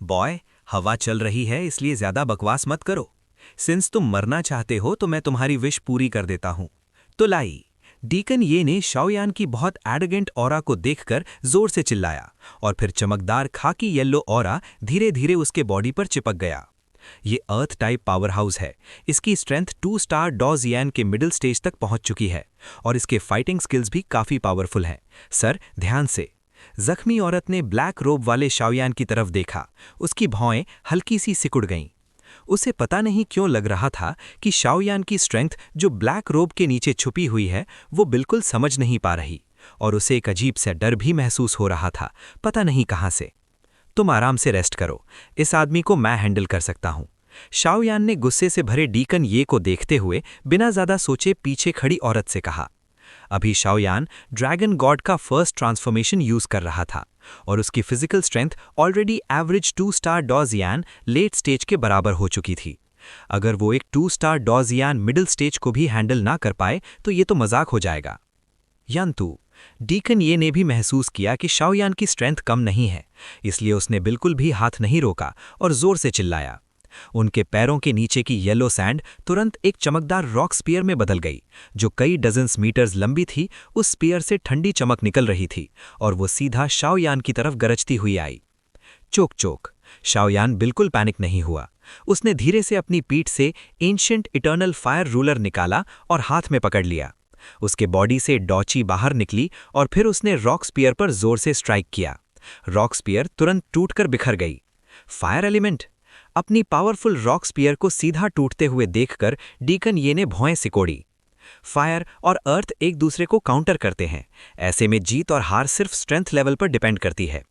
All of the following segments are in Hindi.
बॉय, हवा चल रही है इसलिए ज्यादा बकवास मत करो। सिंस तुम मरना चाहते हो तो मैं तुम्हारी विश पूरी कर देता हूं। तो लाई। डीकन ये ने शाओयान की बहुत एरोगेंट ऑरा को देखकर जोर से चिल्लाया और फिर चमकदार खाकी येलो ऑरा धीरे धीरे उसके बॉडी पर चिपक गया। ये अर्थ टाइप पावर हाउस है। इसकी स्ट्रेंथ 2 स्टार डॉजियान के मिडिल स्टेज तक पहुंच चुकी है और इसके फाइटिंग स्किल्स भी काफी पावरफुल हैं। सर, ध्यान से। जख्मी औरत ने ब्लैक रोब वाले शाओयान की तरफ देखा। उसकी भौएं हल्की सी सिकुड़ गईं। उसे पता नहीं क्यों लग रहा था कि शाओयान की स्ट्रेंथ जो ब्लैक रोब के नीचे छुपी हुई है वो बिल्कुल समझ नहीं पा रही, और उसे एक अजीब सा डर भी महसूस हो रहा था, पता नहीं कहां से। तुम आराम से रेस्ट करो, इस आदमी को मैं हैंडल कर सकता हूं। शाओयान ने गुस्से से भरे डीकन ये को देखते हुए बिना ज्यादा सोचे पीछे खड़ी औरत से कहा। अभी शाओयान ड्रैगन गॉड का फर्स्ट ट्रांसफॉर्मेशन यूज कर रहा था और उसकी physical strength already average 2 star डॉजियान लेट स्टेज के बराबर हो चुकी थी। अगर वो एक 2 स्टार डॉजियान मिडिल स्टेज को भी हैंडल ना कर पाए तो ये तो मजाक हो जाएगा। यंतु डीकन ये ने भी महसूस किया कि शाओयान की स्ट्रेंथ कम नहीं है, इसलिए उसने बिल्कुल भी हाथ नहीं रोका और जोर से चिल्लाया। उनके पैरों के नीचे की येलो सैंड तुरंत एक चमकदार रॉक स्पीयर में बदल गई, जो कई डजन्स मीटर्स लंबी थी। उस स्पीयर से ठंडी चमक निकल रही थी और वो सीधा शाओयान की तरफ गरजती हुई आई। चोक चोक। शाओयान बिल्कुल पैनिक नहीं हुआ। उसने धीरे से अपनी पीठ से एंशिएंट इटर्नल फायर रूलर निकाला और हाथ में पकड़ लिया। उसके बॉडी से डॉची बाहर निकली और फिर उसने रॉक स्पीयर पर जोर से स्ट्राइक किया। रॉक स्पीयर तुरंत टूटकर बिखर गई। Fire element. अपनी पावरफुल रॉक स्पीयर को सीधा टूटते हुए देखकर डीकन ये ने भौएं सिकोड़ी। फायर और अर्थ एक दूसरे को काउंटर करते हैं। ऐसे में जीत और हार सिर्फ स्ट्रेंथ लेवल पर डिपेंड करती है।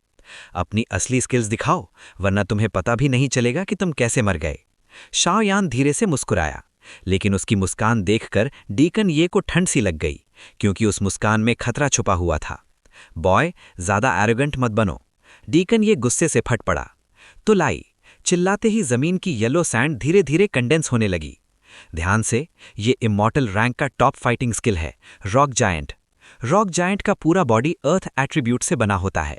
अपनी असली स्किल्स दिखाओ, वरना तुम्हें पता भी नहीं चलेगा कि तुम कैसे मर गए। शाओयान धीरे से मुस्कुराया, लेकिन उसकी मुस्कान देखकर डीकन ये को ठंड सी लग गई, क्योंकि उस मुस्कान में खतरा छुपा हुआ था। बॉय, ज्यादा एरोगेंट मत बनो। डीकन ये गुस्से से फट पड़ा। तो लाई। चिल्लाते ही जमीन की येलो सैंड धीरे धीरे कंडेंस होने लगी। ध्यान से, ये इमॉर्टल रैंक का टॉप फाइटिंग स्किल है, रॉक जायंट। रॉक जायंट का पूरा बॉडी अर्थ एट्रीब्यूट से बना होता है।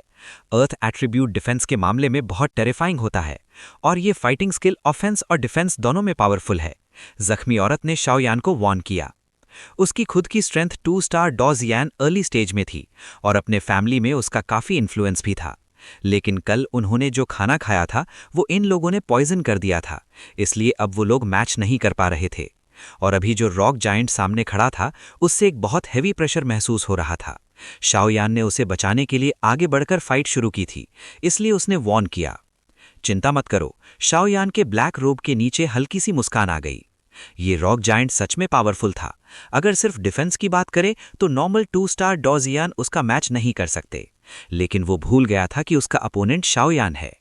अर्थ एट्रीब्यूट डिफेंस के मामले में बहुत टेरिफाइंग होता है, और ये फाइटिंग स्किल ऑफेंस और डिफेंस दोनों में पावरफुल है। जख्मी औरत ने शाओयान को वॉर्न किया। उसकी खुद की स्ट्रेंथ 2 स्टार डॉजियान अर्ली स्टेज में थी और अपने फैमिली में उसका काफी इन्फ्लुएंस भी था। लेकिन कल उन्होंने जो खाना खाया था वो इन लोगों ने पॉइजन कर दिया था, इसलिए अब वो लोग मैच नहीं कर पा रहे थे। और अभी जो रॉक जायंट सामने खड़ा था उससे एक बहुत हैवी प्रेशर महसूस हो रहा था। शाओयान ने उसे बचाने के लिए आगे बढ़कर फाइट शुरू की थी, इसलिए उसने वॉर्न किया। चिंता मत करो। शाओयान के ब्लैक रोब के नीचे हल्की सी मुस्कान आ गई। ये रॉक जायंट सच में पावरफुल था। अगर सिर्फ डिफेंस की बात करें तो नॉर्मल 2 स्टार डॉजियान उसका मैच नहीं कर सकते, लेकिन वो भूल गया था कि उसका अपोनेंट शाओयान है।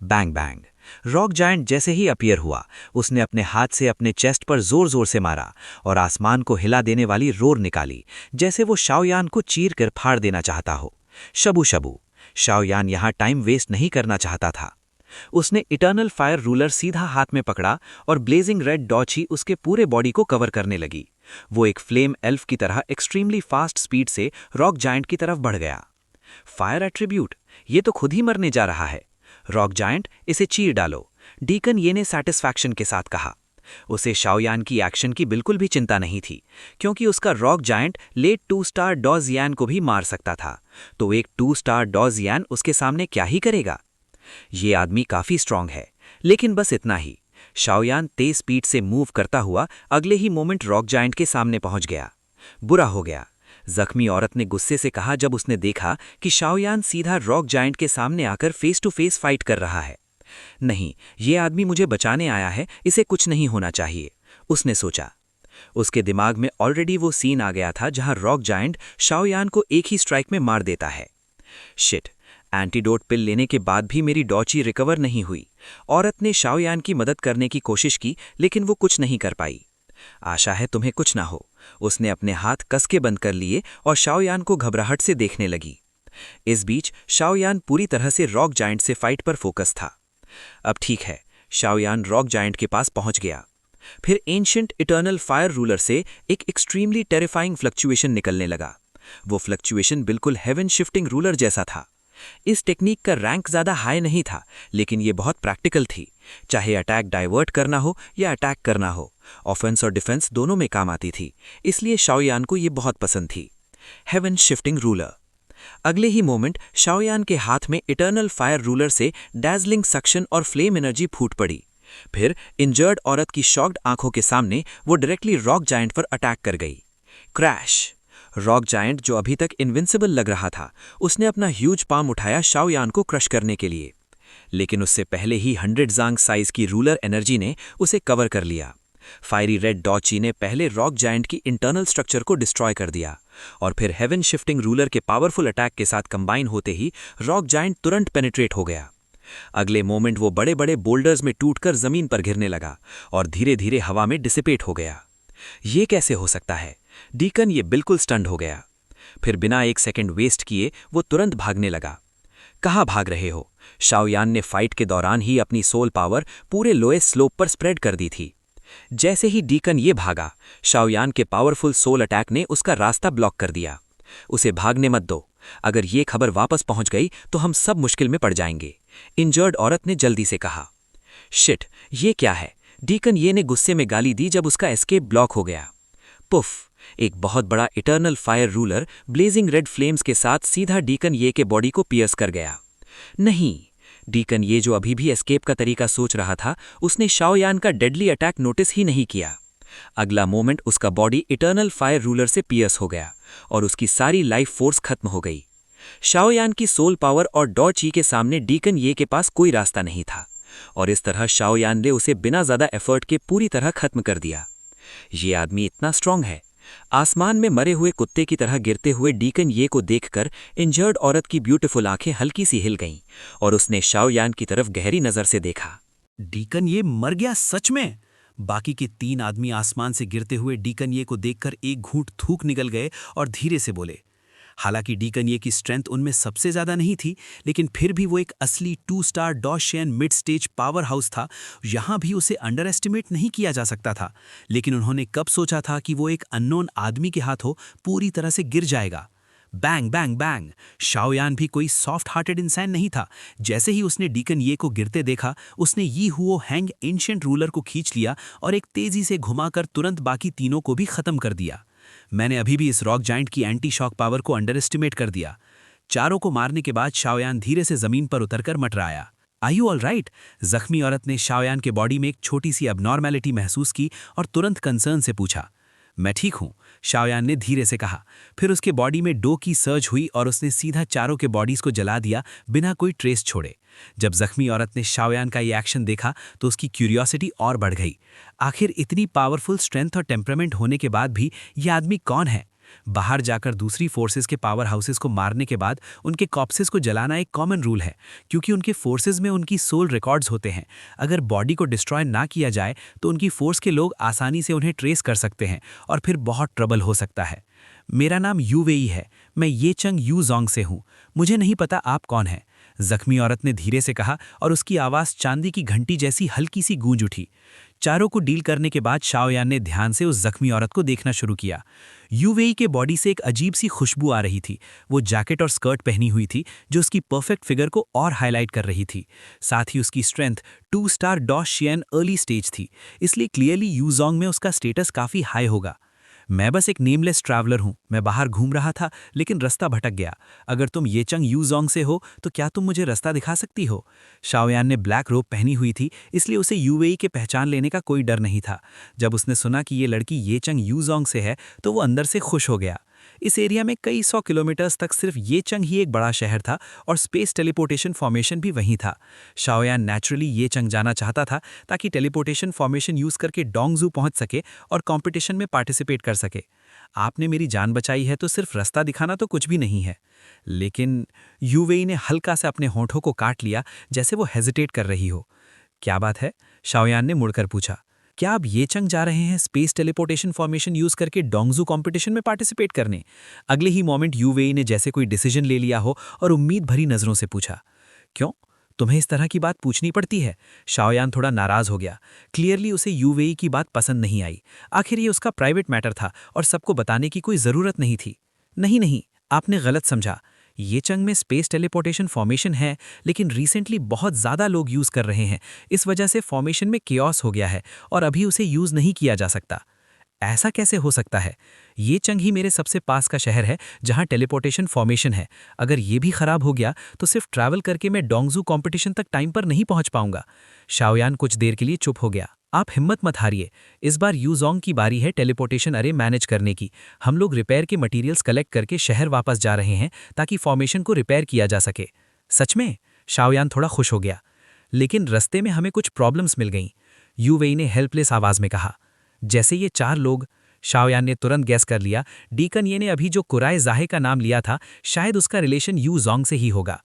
Bang bang. रॉक जायंट जैसे ही अपीयर हुआ, उसने अपने हाथ से अपने चेस्ट पर जोर जोर से मारा और आसमान को हिला देने वाली रोर निकाली, जैसे वो शाओयान को चीर कर फाड़ देना चाहता हो। शबू शबू। शाओयान यहां टाइम वेस्ट नहीं करना चाहता था। उसने इटर्नल फायर रूलर सीधा हाथ में पकड़ा और ब्लेजिंग रेड डॉची उसके पूरे बॉडी को कवर करने लगी। वो एक फ्लेम एल्फ की तरह एक्सट्रीमली फास्ट स्पीड से रॉक जायंट की तरफ बढ़ गया। फायर एट्रीब्यूट, ये तो खुद ही मरने जा रहा है। रॉक जायंट, इसे चीर डालो, डीकन ये ने सैटिस्फैक्शन के साथ कहा। उसे शाओयान की एक्शन की बिल्कुल भी चिंता नहीं थी, क्योंकि उसका रॉक जायंट लेट 2 स्टार डॉजियान को भी मार सकता था, तो एक 2 स्टार डॉजियान उसके सामने क्या ही करेगा। ये आदमी काफी स्ट्रांग है, लेकिन बस इतना ही। शाओयान तेज स्पीड से मूव करता हुआ अगले ही मोमेंट रॉक जायंट के सामने पहुंच गया। बुरा हो गया, जख्मी औरत ने गुस्से से कहा जब उसने देखा कि शाओयान सीधा रॉक जायंट के सामने आकर फेस टू फेस फाइट कर रहा है। नहीं, ये आदमी मुझे बचाने आया है, इसे कुछ नहीं होना चाहिए, उसने सोचा। उसके दिमाग में ऑलरेडी वो सीन आ गया था जहां रॉक जायंट शाओयान को एक ही स्ट्राइक में मार देता है। शिट, एंटीडोट पिल लेने के बाद भी मेरी डॉची रिकवर नहीं हुई। औरत ने शाओयान की मदद करने की कोशिश की, लेकिन वो कुछ नहीं कर पाई। आशा है तुम्हें कुछ ना हो। उसने अपने हाथ कस के बंद कर लिए और शाओयान को घबराहट से देखने लगी। इस बीच शाओयान पूरी तरह से रॉक जायंट से फाइट पर फोकस था। अब ठीक है, शाओयान रॉक जायंट के पास पहुंच गया। फिर एंशिएंट इटर्नल फायर रूलर से एक एक्सट्रीमली टेरिफाइंग फ्लक्चुएशन निकलने लगा। वो फ्लक्चुएशन बिल्कुल हेवन शिफ्टिंग रूलर जैसा था। इस टेक्निक का रैंक ज़्यादा हाई नहीं था, लेकिन ये बहुत प्रैक्टिकल थी। चाहे अटैक डाइवर्ट करना हो या अटैक करना हो, ऑफेंस और डिफेंस दोनों में काम आती थी, इसलिए शाओयान को ये बहुत पसंद थी। Heaven shifting ruler. अगले ही मोमेंट शाओयान के हाथ में इटर्नल फायर रूलर से डैजलिंग सक्शन और फ्लेम एनर्जी फूट पड़ी। फिर इंजर्ड औरत की शॉक्ड आंखों के सामने वो डायरेक्टली रॉक जायंट पर अटैक कर गई। क्रैश। रॉक जायंट, जो अभी तक इनविंसिबल लग रहा था, उसने अपना ह्यूज पाम उठाया शाओयान को क्रश करने के लिए। लेकिन उससे पहले ही 100 जांग साइज की रूलर एनर्जी ने उसे कवर कर लिया। फायरी रेड डॉची ने पहले रॉक जायंट की इंटरनल स्ट्रक्चर को डिस्ट्रॉय कर दिया, और फिर हेवन शिफ्टिंग रूलर के पावरफुल अटैक के साथ कंबाइन होते ही रॉक जायंट तुरंत पेनिट्रेट हो गया। अगले मोमेंट वो बड़े बड़े बोल्डर्स में टूटकर जमीन पर गिरने लगा और धीरे धीरे हवा में डिसिपेट हो गया। ये कैसे हो सकता है? डीकन ये बिल्कुल स्टंड हो गया। फिर बिना एक सेकंड वेस्ट किए वो तुरंत भागने लगा। कहाँ भाग रहे हो? शाओयान ने फाइट के दौरान ही अपनी सोल पावर पूरे लोएस्ट स्लोप पर स्प्रेड कर दी थी। जैसे ही डीकन ये भागा, शाओयान के पावरफुल सोल अटैक ने उसका रास्ता ब्लॉक कर दिया। उसे भागने मत दो, अगर ये खबर वापस पहुंच गई तो हम सब मुश्किल में पड़ जाएंगे, इंजर्ड औरत ने जल्दी से कहा। शिट, ये क्या है? डीकन ये ने गुस्से में गाली दी जब उसका एस्केप ब्लॉक हो गया। पुफ, एक बहुत बड़ा eternal fire ruler blazing red flames के साथ सीधा डीकन ये के बॉडी को पियर्स कर गया। नहीं, डीकन ये जो अभी भी एस्केप का तरीका सोच रहा था, उसने शाओयान का डेडली अटैक नोटिस ही नहीं किया। अगला मोमेंट उसका बॉडी इटर्नल फायर रूलर से पियर्स हो गया और उसकी सारी लाइफ फोर्स खत्म हो गई। शाओयान की सोल पावर और डॉ ची के सामने डीकन ये के पास कोई रास्ता नहीं था, और इस तरह शाओयान ने उसे बिना ज्यादा एफर्ट के पूरी तरह खत्म कर दिया। ये आदमी इतना स्ट्रांग है। आसमान में मरे हुए कुत्ते की तरह गिरते हुए डीकन ये को देखकर इंजर्ड औरत की ब्यूटीफुल आंखें हल्की सी हिल गईं और उसने शाओयान की तरफ गहरी नजर से देखा। डीकन ये मर गया सच में? बाकी के 3 आदमी आसमान से गिरते हुए डीकन ये को देखकर एक घूंट थूक निकल गए और धीरे से बोले। हालांकि डीकन ये की स्ट्रेंथ उनमें सबसे ज्यादा नहीं थी, लेकिन फिर भी वो एक असली 2 स्टार डॉशियन मिड स्टेज पावर हाउस था। यहां भी उसे अंडर एस्टिमेट नहीं किया जा सकता था। लेकिन उन्होंने कब सोचा था कि वो एक अननोन आदमी के हाथों पूरी तरह से गिर जाएगा? Bang bang bang. शाओयान भी कोई सॉफ्ट हार्टेड इंसान नहीं था। जैसे ही उसने डीकन ये को गिरते देखा, उसने यी हुओ हैंग एंशिएंट रूलर को खींच लिया और एक तेजी से घुमाकर तुरंत बाकी तीनों को भी खत्म कर दिया। मैंने अभी भी इस रॉक जाइंट की एंटी शॉक पावर को अंडर एस्टिमेट कर दिया। चारों को मारने के बाद शाओयान धीरे से जमीन पर उतरकर मटराया। Are you all right? जख्मी औरत ने शाओयान के बॉडी में एक छोटी सी अबनॉर्मैलिटी महसूस की और तुरंत कंसर्न से पूछा। मैं ठीक हूं, शाओयान ने धीरे से कहा। फिर उसके बॉडी में डो की सर्ज हुई और उसने सीधा चारों के बॉडीज को जला दिया बिना कोई ट्रेस छोड़े। जब जख्मी औरत ने शाओयान का ये एक्शन देखा तो उसकी क्यूरियोसिटी और बढ़ गई। आखिर इतनी पावरफुल स्ट्रेंथ और टेम्परामेंट होने के बाद भी ये आदमी कौन है? बाहर जाकर दूसरी फोर्सेस के पावर हाउसेस को मारने के बाद उनके कॉप्सेस को जलाना एक कॉमन रूल है, क्योंकि उनके फोर्सेस में उनकी सोल रिकॉर्ड्स होते हैं। अगर बॉडी को डिस्ट्रॉय ना किया जाए तो उनकी फोर्स के लोग आसानी से उन्हें ट्रेस कर सकते हैं और फिर बहुत ट्रबल हो सकता है। मेरा नाम यू वेई है, मैं ये चंग यू जोंग से हूँ। मुझे नहीं पता आप कौन हैं, जख्मी औरत ने धीरे से कहा और उसकी आवाज़ चांदी की घंटी जैसी हल्की सी गूंज उठी। चारों को डील करने के बाद शाओयान ने ध्यान से उस जख्मी औरत को देखना शुरू किया। यूवेई के बॉडी से एक अजीब सी खुशबू आ रही थी। वो जैकेट और स्कर्ट पहनी हुई थी जो उसकी परफेक्ट फिगर को और हाईलाइट कर रही थी। साथ ही उसकी स्ट्रेंथ 2 स्टार डॉशियन अर्ली स्टेज थी, इसलिए क्लियरली यूजोंग में उसका स्टेटस काफ़ी हाई होगा। मैं बस एक नेमलेस ट्रैवलर हूँ। मैं बाहर घूम रहा था लेकिन रास्ता भटक गया। अगर तुम येचंग यूजोंग से हो तो क्या तुम मुझे रास्ता दिखा सकती हो? शाओयान ने ब्लैक रोब पहनी हुई थी, इसलिए उसे यूवेई के पहचान लेने का कोई डर नहीं था। जब उसने सुना कि ये लड़की येचंग यूजोंग से है तो वो अंदर से खुश हो गया। इस एरिया में कई 100 किलोमीटर्स तक सिर्फ येचंग ही एक बड़ा शहर था और स्पेस टेलीपोर्टेशन फॉर्मेशन भी वहीं था। शाओयान नेचुरली येचंग जाना चाहता था ताकि टेलीपोर्टेशन फॉर्मेशन यूज करके डोंगजू पहुंच सके और कंपटीशन में पार्टिसिपेट कर सके। आपने मेरी जान बचाई है तो सिर्फ रास्ता दिखाना तो कुछ भी नहीं है। लेकिन यूवेई ने हल्का से अपने होठों को काट लिया, जैसे वो हेजिटेट कर रही हो। क्या बात है? शाओयान ने मुड़कर पूछा। क्या आप येचंग जा रहे हैं स्पेस टेलीपोर्टेशन फॉर्मेशन यूज करके डोंगजू कंपटीशन में पार्टिसिपेट करने? अगले ही मोमेंट यूवेई ने जैसे कोई डिसीजन ले लिया हो और उम्मीद भरी नजरों से पूछा। क्यों, तुम्हें इस तरह की बात पूछनी पड़ती है? शाओयान थोड़ा नाराज हो गया। क्लियरली उसे यूवेई की बात पसंद नहीं आई। आखिर ये उसका प्राइवेट मैटर था और सबको बताने की कोई जरूरत नहीं थी। नहीं नहीं, आपने गलत समझा। ये चंग में स्पेस टेलीपोर्टेशन फॉर्मेशन है, लेकिन रिसेंटली बहुत ज़्यादा लोग यूज़ कर रहे हैं। इस वजह से फॉर्मेशन में केओस हो गया है और अभी उसे यूज़ नहीं किया जा सकता। ऐसा कैसे हो सकता है? ये चंग ही मेरे सबसे पास का शहर है जहां टेलीपोर्टेशन फॉर्मेशन है। अगर ये भी खराब हो गया तो सिर्फ ट्रैवल करके मैं डोंगजू कंपटीशन तक टाइम पर नहीं पहुंच पाऊंगा। शाओयान कुछ देर के लिए चुप हो गया। आप हिम्मत मत हारिए, इस बार यूजोंग की बारी है टेलीपोर्टेशन अरे मैनेज करने की। हम लोग रिपेयर के मटीरियल्स कलेक्ट करके शहर वापस जा रहे हैं ताकि फॉर्मेशन को रिपेयर किया जा सके। सच में? शाओयान थोड़ा खुश हो गया। लेकिन रस्ते में हमें कुछ प्रॉब्लम्स मिल गईं, यू वेई ने हेल्पलेस आवाज में कहा। जैसे ये 4 लोग? शाओयान ने तुरंत गैस कर लिया। डीकन ये ने अभी जो कुराए जाहे का नाम लिया था, शायद उसका रिलेशन यू जोंग से ही होगा।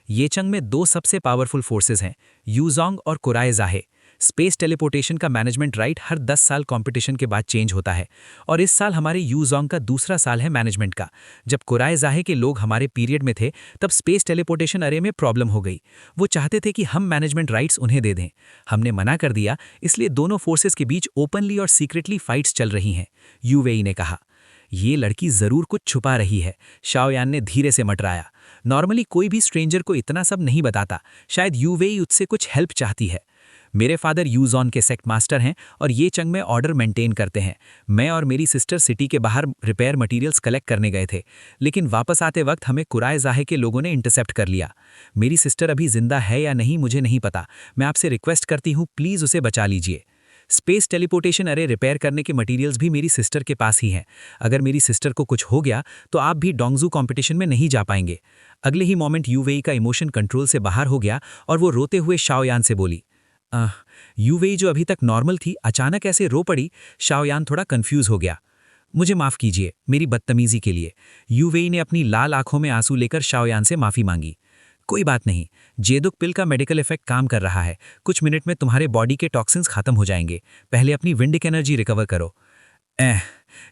ये चंग में 2 सबसे पावरफुल फोर्सेस हैं, यू जोंग और कुराए जाहे। स्पेस टेलीपोर्टेशन का मैनेजमेंट राइट हर 10 साल कंपटीशन के बाद चेंज होता है और इस साल हमारे यू जोंग का दूसरा साल है मैनेजमेंट का। जब कुराए जाहे के लोग हमारे पीरियड में थे तब स्पेस टेलीपोर्टेशन अरे में प्रॉब्लम हो गई। वो चाहते थे कि हम मैनेजमेंट राइट्स उन्हें दे दें। हमने मना कर दिया, इसलिए दोनों फोर्सेस के बीच ओपनली और सीक्रेटली फाइट्स चल रही हैं, यू वेई ने कहा। ये लड़की जरूर कुछ छुपा रही है, शाओयान ने धीरे से मटराया। नॉर्मली कोई भी स्ट्रेंजर को इतना सब नहीं बताता, शायद यू वेई उससे कुछ हेल्प चाहती है। मेरे फादर यूजॉन के सेक्ट मास्टर हैं और ये चंग में ऑर्डर मेंटेन करते हैं। मैं और मेरी सिस्टर सिटी के बाहर रिपेयर मटेरियल्स कलेक्ट करने गए थे, लेकिन वापस आते वक्त हमें कुराए जाहे के लोगों ने इंटरसेप्ट कर लिया। मेरी सिस्टर अभी जिंदा है या नहीं मुझे नहीं पता। मैं आपसे रिक्वेस्ट करती हूँ, प्लीज़ उसे बचा लीजिए। स्पेस टेलीपोर्टेशन अरे रिपेयर करने के मटेरियल्स भी मेरी सिस्टर के पास ही हैं। अगर मेरी सिस्टर को कुछ हो गया तो आप भी डोंगजू कंपटीशन में नहीं जा पाएंगे। अगले ही मोमेंट यू वेई का इमोशन कंट्रोल से बाहर हो गया और वो रोते हुए शाओयान से बोली। यू वेई जो अभी तक नॉर्मल थी अचानक ऐसे रो पड़ी। शाओयान थोड़ा कंफ्यूज हो गया। मुझे माफ़ कीजिए मेरी बदतमीजी के लिए। यू वेई ने अपनी लाल आंखों में आंसू लेकर शाओयान से माफ़ी मांगी। कोई बात नहीं, जेदुक पिल का मेडिकल इफेक्ट काम कर रहा है। कुछ मिनट में तुम्हारे बॉडी के टॉक्सिन्स खत्म हो जाएंगे। पहले अपनी विंडिक एनर्जी रिकवर करो।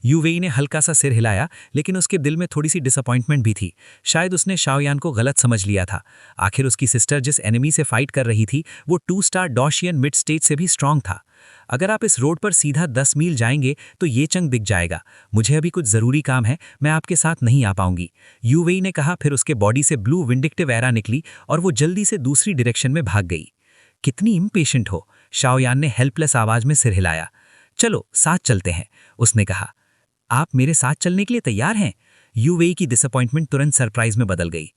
यू वेई ने हल्का सा सिर हिलाया, लेकिन उसके दिल में थोड़ी सी डिसअपॉइंटमेंट भी थी। शायद उसने शाओयान को गलत समझ लिया था। आखिर उसकी सिस्टर जिस एनिमी से फाइट कर रही थी वो 2 स्टार डॉशियन मिड स्टेज से भी स्ट्रांग था। अगर आप इस रोड पर सीधा 10 मील जाएंगे तो ये चंग दिख जाएगा। मुझे अभी कुछ ज़रूरी काम है, मैं आपके साथ नहीं आ पाऊंगी, यू वेई ने कहा। फिर उसके बॉडी से ब्लू विंडिक्टिव एरा निकली और वो जल्दी से दूसरी डायरेक्शन में भाग गई। कितनी इम्पेशेंट हो, शाओयान ने हेल्पलेस आवाज में सिर हिलाया। चलो साथ चलते हैं, उसने कहा। आप मेरे साथ चलने के लिए तैयार हैं? यू वेई की डिसअपॉइंटमेंट तुरंत सरप्राइज में बदल गई।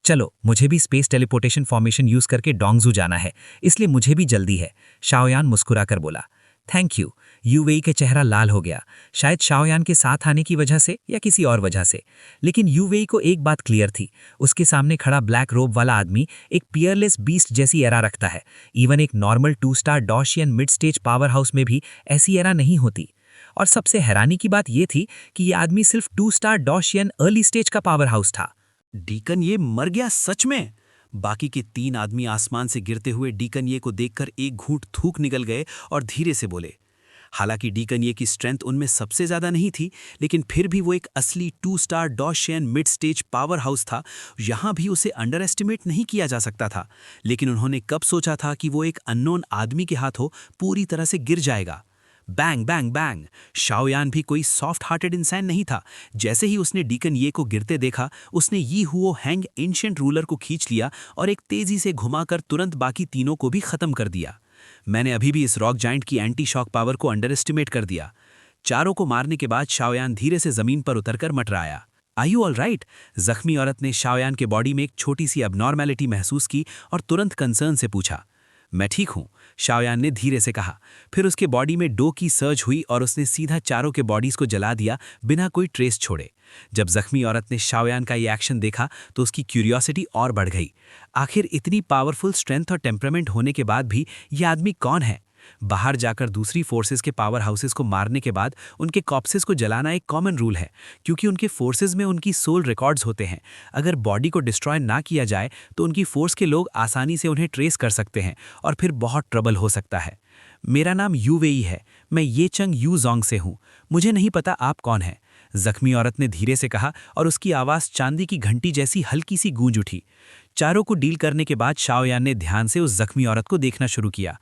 चलो, मुझे भी स्पेस टेलीपोर्टेशन फॉर्मेशन यूज करके डोंगजू जाना है, इसलिए मुझे भी जल्दी है, शाओयान मुस्कुराकर बोला। Thank you. यू वेई का चेहरा लाल हो गया, शायद शाओयान के साथ आने की वजह से या किसी और वजह से। लेकिन यू वेई को एक बात क्लियर थी, उसके सामने खड़ा ब्लैक रोब वाला आदमी एक पियरलेस बीस्ट जैसी एरा रखता है। इवन एक नॉर्मल 2 स्टार डॉशियन मिड स्टेज पावर हाउस में भी ऐसी एरा नहीं होती। और सबसे हैरानी की बात यह थी कि यह आदमी सिर्फ 2 स्टार डॉशियन अर्ली स्टेज का पावर हाउस था। डीकन ये मर गया सच में? बाकी के 3 आदमी आसमान से गिरते हुए डीकन ये को देखकर एक घूंट थूक निकल गए और धीरे से बोले। हालांकि डीकन ये की स्ट्रेंथ उनमें सबसे ज्यादा नहीं थी, लेकिन फिर भी वो एक असली 2 स्टार डॉशियन मिड स्टेज पावर हाउस था। यहां भी उसे अंडर एस्टिमेट नहीं किया जा सकता था। लेकिन उन्होंने कब सोचा था कि वो एक अननोन आदमी के हाथों पूरी तरह से गिर जाएगा। Bang bang bang. शाओयान भी कोई सॉफ्ट हार्टेड इंसान नहीं था। जैसे ही उसने डीकन ये को गिरते देखा, उसने यी हुओ हैंग एंशिएंट रूलर को खींच लिया और एक तेजी से घुमाकर तुरंत बाकी तीनों को भी खत्म कर दिया। मैंने अभी भी इस रॉक जाइंट की एंटी शॉक पावर को अंडर एस्टिमेट कर दिया। चारों को मारने के बाद शाओयान धीरे से जमीन पर उतरकर मटराया। Are you all right? जख्मी औरत ने शाओयान के बॉडी में एक छोटी सी अबनॉर्मैलिटी महसूस की और तुरंत कंसर्न से पूछा। मैं ठीक हूं, शाओयान ने धीरे से कहा। फिर उसके बॉडी में डो की सर्ज हुई और उसने सीधा चारों के बॉडीज को जला दिया बिना कोई ट्रेस छोड़े। जब जख्मी औरत ने शाओयान का ये एक्शन देखा तो उसकी क्यूरियोसिटी और बढ़ गई। आखिर इतनी पावरफुल स्ट्रेंथ और टेम्परामेंट होने के बाद भी ये आदमी कौन है? बाहर जाकर दूसरी फोर्सेस के पावर हाउसेस को मारने के बाद उनके कॉप्सेस को जलाना एक कॉमन रूल है, क्योंकि उनके फोर्सेस में उनकी सोल रिकॉर्ड्स होते हैं। अगर बॉडी को डिस्ट्रॉय ना किया जाए तो उनकी फोर्स के लोग आसानी से उन्हें ट्रेस कर सकते हैं और फिर बहुत ट्रबल हो सकता है। मेरा नाम यू वेई है, मैं ये चंग यू जोंग से हूँ। मुझे नहीं पता आप कौन हैं, जख्मी औरत ने धीरे से कहा और उसकी आवाज़ चांदी की घंटी जैसी हल्की सी गूंज उठी। चारों को डील करने के बाद शाओयान ने ध्यान से उस जख्मी औरत को देखना शुरू किया।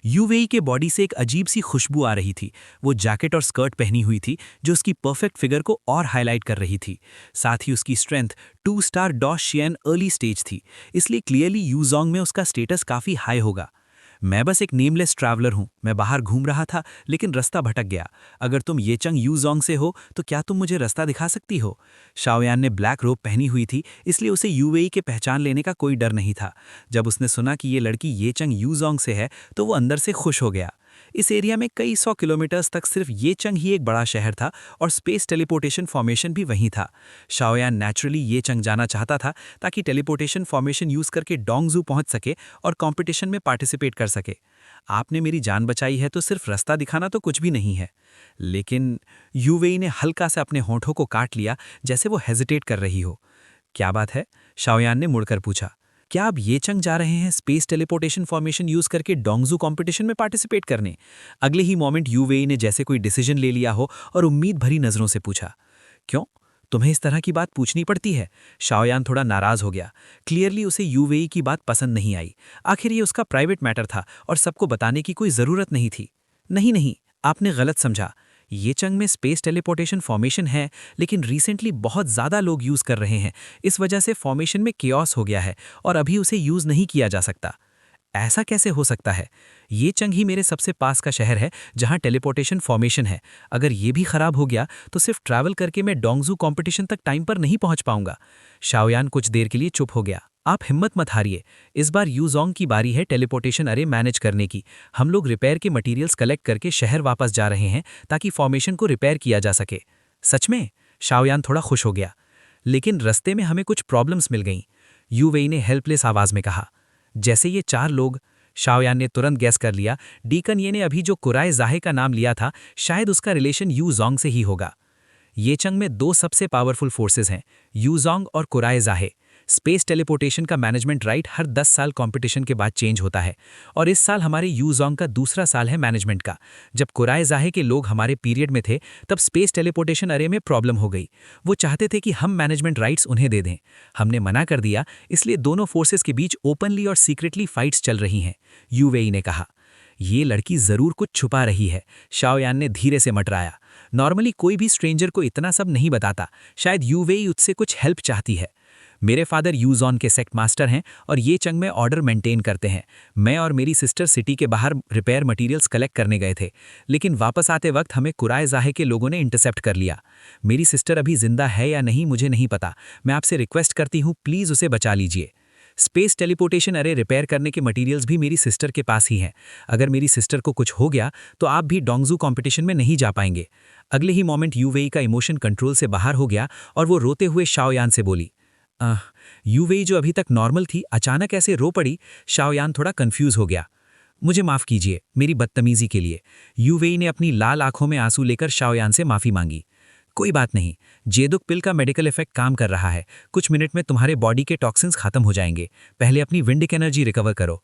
यूवेई के बॉडी से एक अजीब सी खुशबू आ रही थी। वो जैकेट और स्कर्ट पहनी हुई थी जो उसकी परफेक्ट फिगर को और हाईलाइट कर रही थी। साथ ही उसकी स्ट्रेंथ 2 स्टार डॉशियन अर्ली स्टेज थी, इसलिए क्लियरली यूजोंग में उसका स्टेटस काफ़ी हाई होगा। मैं बस एक नेमलेस ट्रैवलर हूँ। मैं बाहर घूम रहा था लेकिन रास्ता भटक गया। अगर तुम येचंग यूजोंग से हो तो क्या तुम मुझे रास्ता दिखा सकती हो? शाओयान ने ब्लैक रोब पहनी हुई थी, इसलिए उसे यूएई के पहचान लेने का कोई डर नहीं था। जब उसने सुना कि ये लड़की येचंग यूजोंग से है तो वो अंदर से खुश हो गया। इस एरिया में कई 100 किलोमीटर्स तक सिर्फ येचंग ही एक बड़ा शहर था और स्पेस टेलीपोर्टेशन फॉर्मेशन भी वहीं था। शाओयान नेचुरली येचंग जाना चाहता था ताकि टेलीपोर्टेशन फॉर्मेशन यूज करके डोंगजू पहुंच सके और कंपटीशन में पार्टिसिपेट कर सके। आपने मेरी जान बचाई है तो सिर्फ रास्ता दिखाना तो कुछ भी नहीं है। लेकिन यूवेई ने हल्का से अपने होंठों को काट लिया, जैसे वो हेजिटेट कर रही हो। क्या बात है? शाओयान ने मुड़कर पूछा। क्या आप येचंग जा रहे हैं स्पेस टेलीपोर्टेशन फॉर्मेशन यूज करके डोंगजू कंपटीशन में पार्टिसिपेट करने? अगले ही मोमेंट यूवेई ने जैसे कोई डिसीजन ले लिया हो और उम्मीद भरी नजरों से पूछा। क्यों? तुम्हें इस तरह की बात पूछनी पड़ती है? शाओयान थोड़ा नाराज हो गया। क्लियरली उसे यूवेई की बात पसंद नहीं आई। आखिर ये उसका प्राइवेट मैटर था और सबको बताने की कोई जरूरत नहीं थी। नहीं, आपने गलत समझा। येचंग में स्पेस टेलीपोर्टेशन फॉर्मेशन है, लेकिन रिसेंटली बहुत ज़्यादा लोग यूज़ कर रहे हैं। इस वजह से फॉर्मेशन में केओस हो गया है और अभी उसे यूज़ नहीं किया जा सकता। ऐसा कैसे हो सकता है? येचंग ही मेरे सबसे पास का शहर है जहां टेलीपोर्टेशन फॉर्मेशन है। अगर ये भी खराब हो गया तो सिर्फ ट्रैवल करके मैं डोंगजू कंपटीशन तक टाइम पर नहीं पहुंच पाऊंगा। शाओयान कुछ देर के लिए चुप हो गया। आप हिम्मत मत हारिए। इस बार यूजोंग की बारी है टेलीपोर्टेशन अरे मैनेज करने की। हम लोग रिपेयर के मटेरियल्स कलेक्ट करके शहर वापस जा रहे हैं ताकि फॉर्मेशन को रिपेयर किया जा सके। सच में? शाओयान थोड़ा खुश हो गया। लेकिन रास्ते में हमें कुछ प्रॉब्लम्स मिल गईं, यूवेई ने हेल्पलेस आवाज में कहा। जैसे ये 4 लोग? शाओयान ने तुरंत गैस कर लिया। डीकन ये ने अभी जो कुराए जाहे का नाम लिया था, शायद उसका रिलेशन यूजोंग से ही होगा। येचंग में 2 सबसे पावरफुल फोर्सेस हैं, यूजोंग और कुराए जाहे। स्पेस टेलीपोर्टेशन का मैनेजमेंट राइट हर 10 साल कंपटीशन के बाद चेंज होता है और इस साल हमारे यूजोंग का दूसरा साल है मैनेजमेंट का। जब कुराए जाहे के लोग हमारे पीरियड में थे तब स्पेस टेलीपोर्टेशन अरे में प्रॉब्लम हो गई। वो चाहते थे कि हम मैनेजमेंट राइट्स उन्हें दे दें। हमने मना कर दिया, इसलिए दोनों फोर्सेस के बीच ओपनली और सीक्रेटली फाइट्स चल रही हैं, यूवेई ने कहा। ये लड़की जरूर कुछ छुपा रही है, शाओयान ने धीरे से मटराया। नॉर्मली कोई भी स्ट्रेंजर को इतना सब नहीं बताता। शायद यूवेई उससे कुछ हेल्प चाहती है। मेरे फादर यूजॉन के सेक्ट मास्टर हैं और ये चंग में ऑर्डर मेंटेन करते हैं। मैं और मेरी सिस्टर सिटी के बाहर रिपेयर मटेरियल्स कलेक्ट करने गए थे, लेकिन वापस आते वक्त हमें कुराए जाहे के लोगों ने इंटरसेप्ट कर लिया। मेरी सिस्टर अभी जिंदा है या नहीं मुझे नहीं पता। मैं आपसे रिक्वेस्ट करती हूँ, प्लीज़ उसे बचा लीजिए। स्पेस टेलीपोर्टेशन अरे रिपेयर करने के मटेरियल्स भी मेरी सिस्टर के पास ही हैं। अगर मेरी सिस्टर को कुछ हो गया तो आप भी डोंगजू कंपटीशन में नहीं जा पाएंगे। अगले ही मोमेंट यूवेई का इमोशन कंट्रोल से बाहर हो गया और वो रोते हुए शाओयान से बोली। यूवेई जो अभी तक नॉर्मल थी अचानक ऐसे रो पड़ी। शाओयान थोड़ा कंफ्यूज हो गया। मुझे माफ़ कीजिए मेरी बदतमीजी के लिए। यूवेई ने अपनी लाल आंखों में आंसू लेकर शाओयान से माफ़ी मांगी। कोई बात नहीं, जेदुक पिल का मेडिकल इफेक्ट काम कर रहा है। कुछ मिनट में तुम्हारे बॉडी के टॉक्सिन्स खत्म हो जाएंगे। पहले अपनी विंडिक एनर्जी रिकवर करो।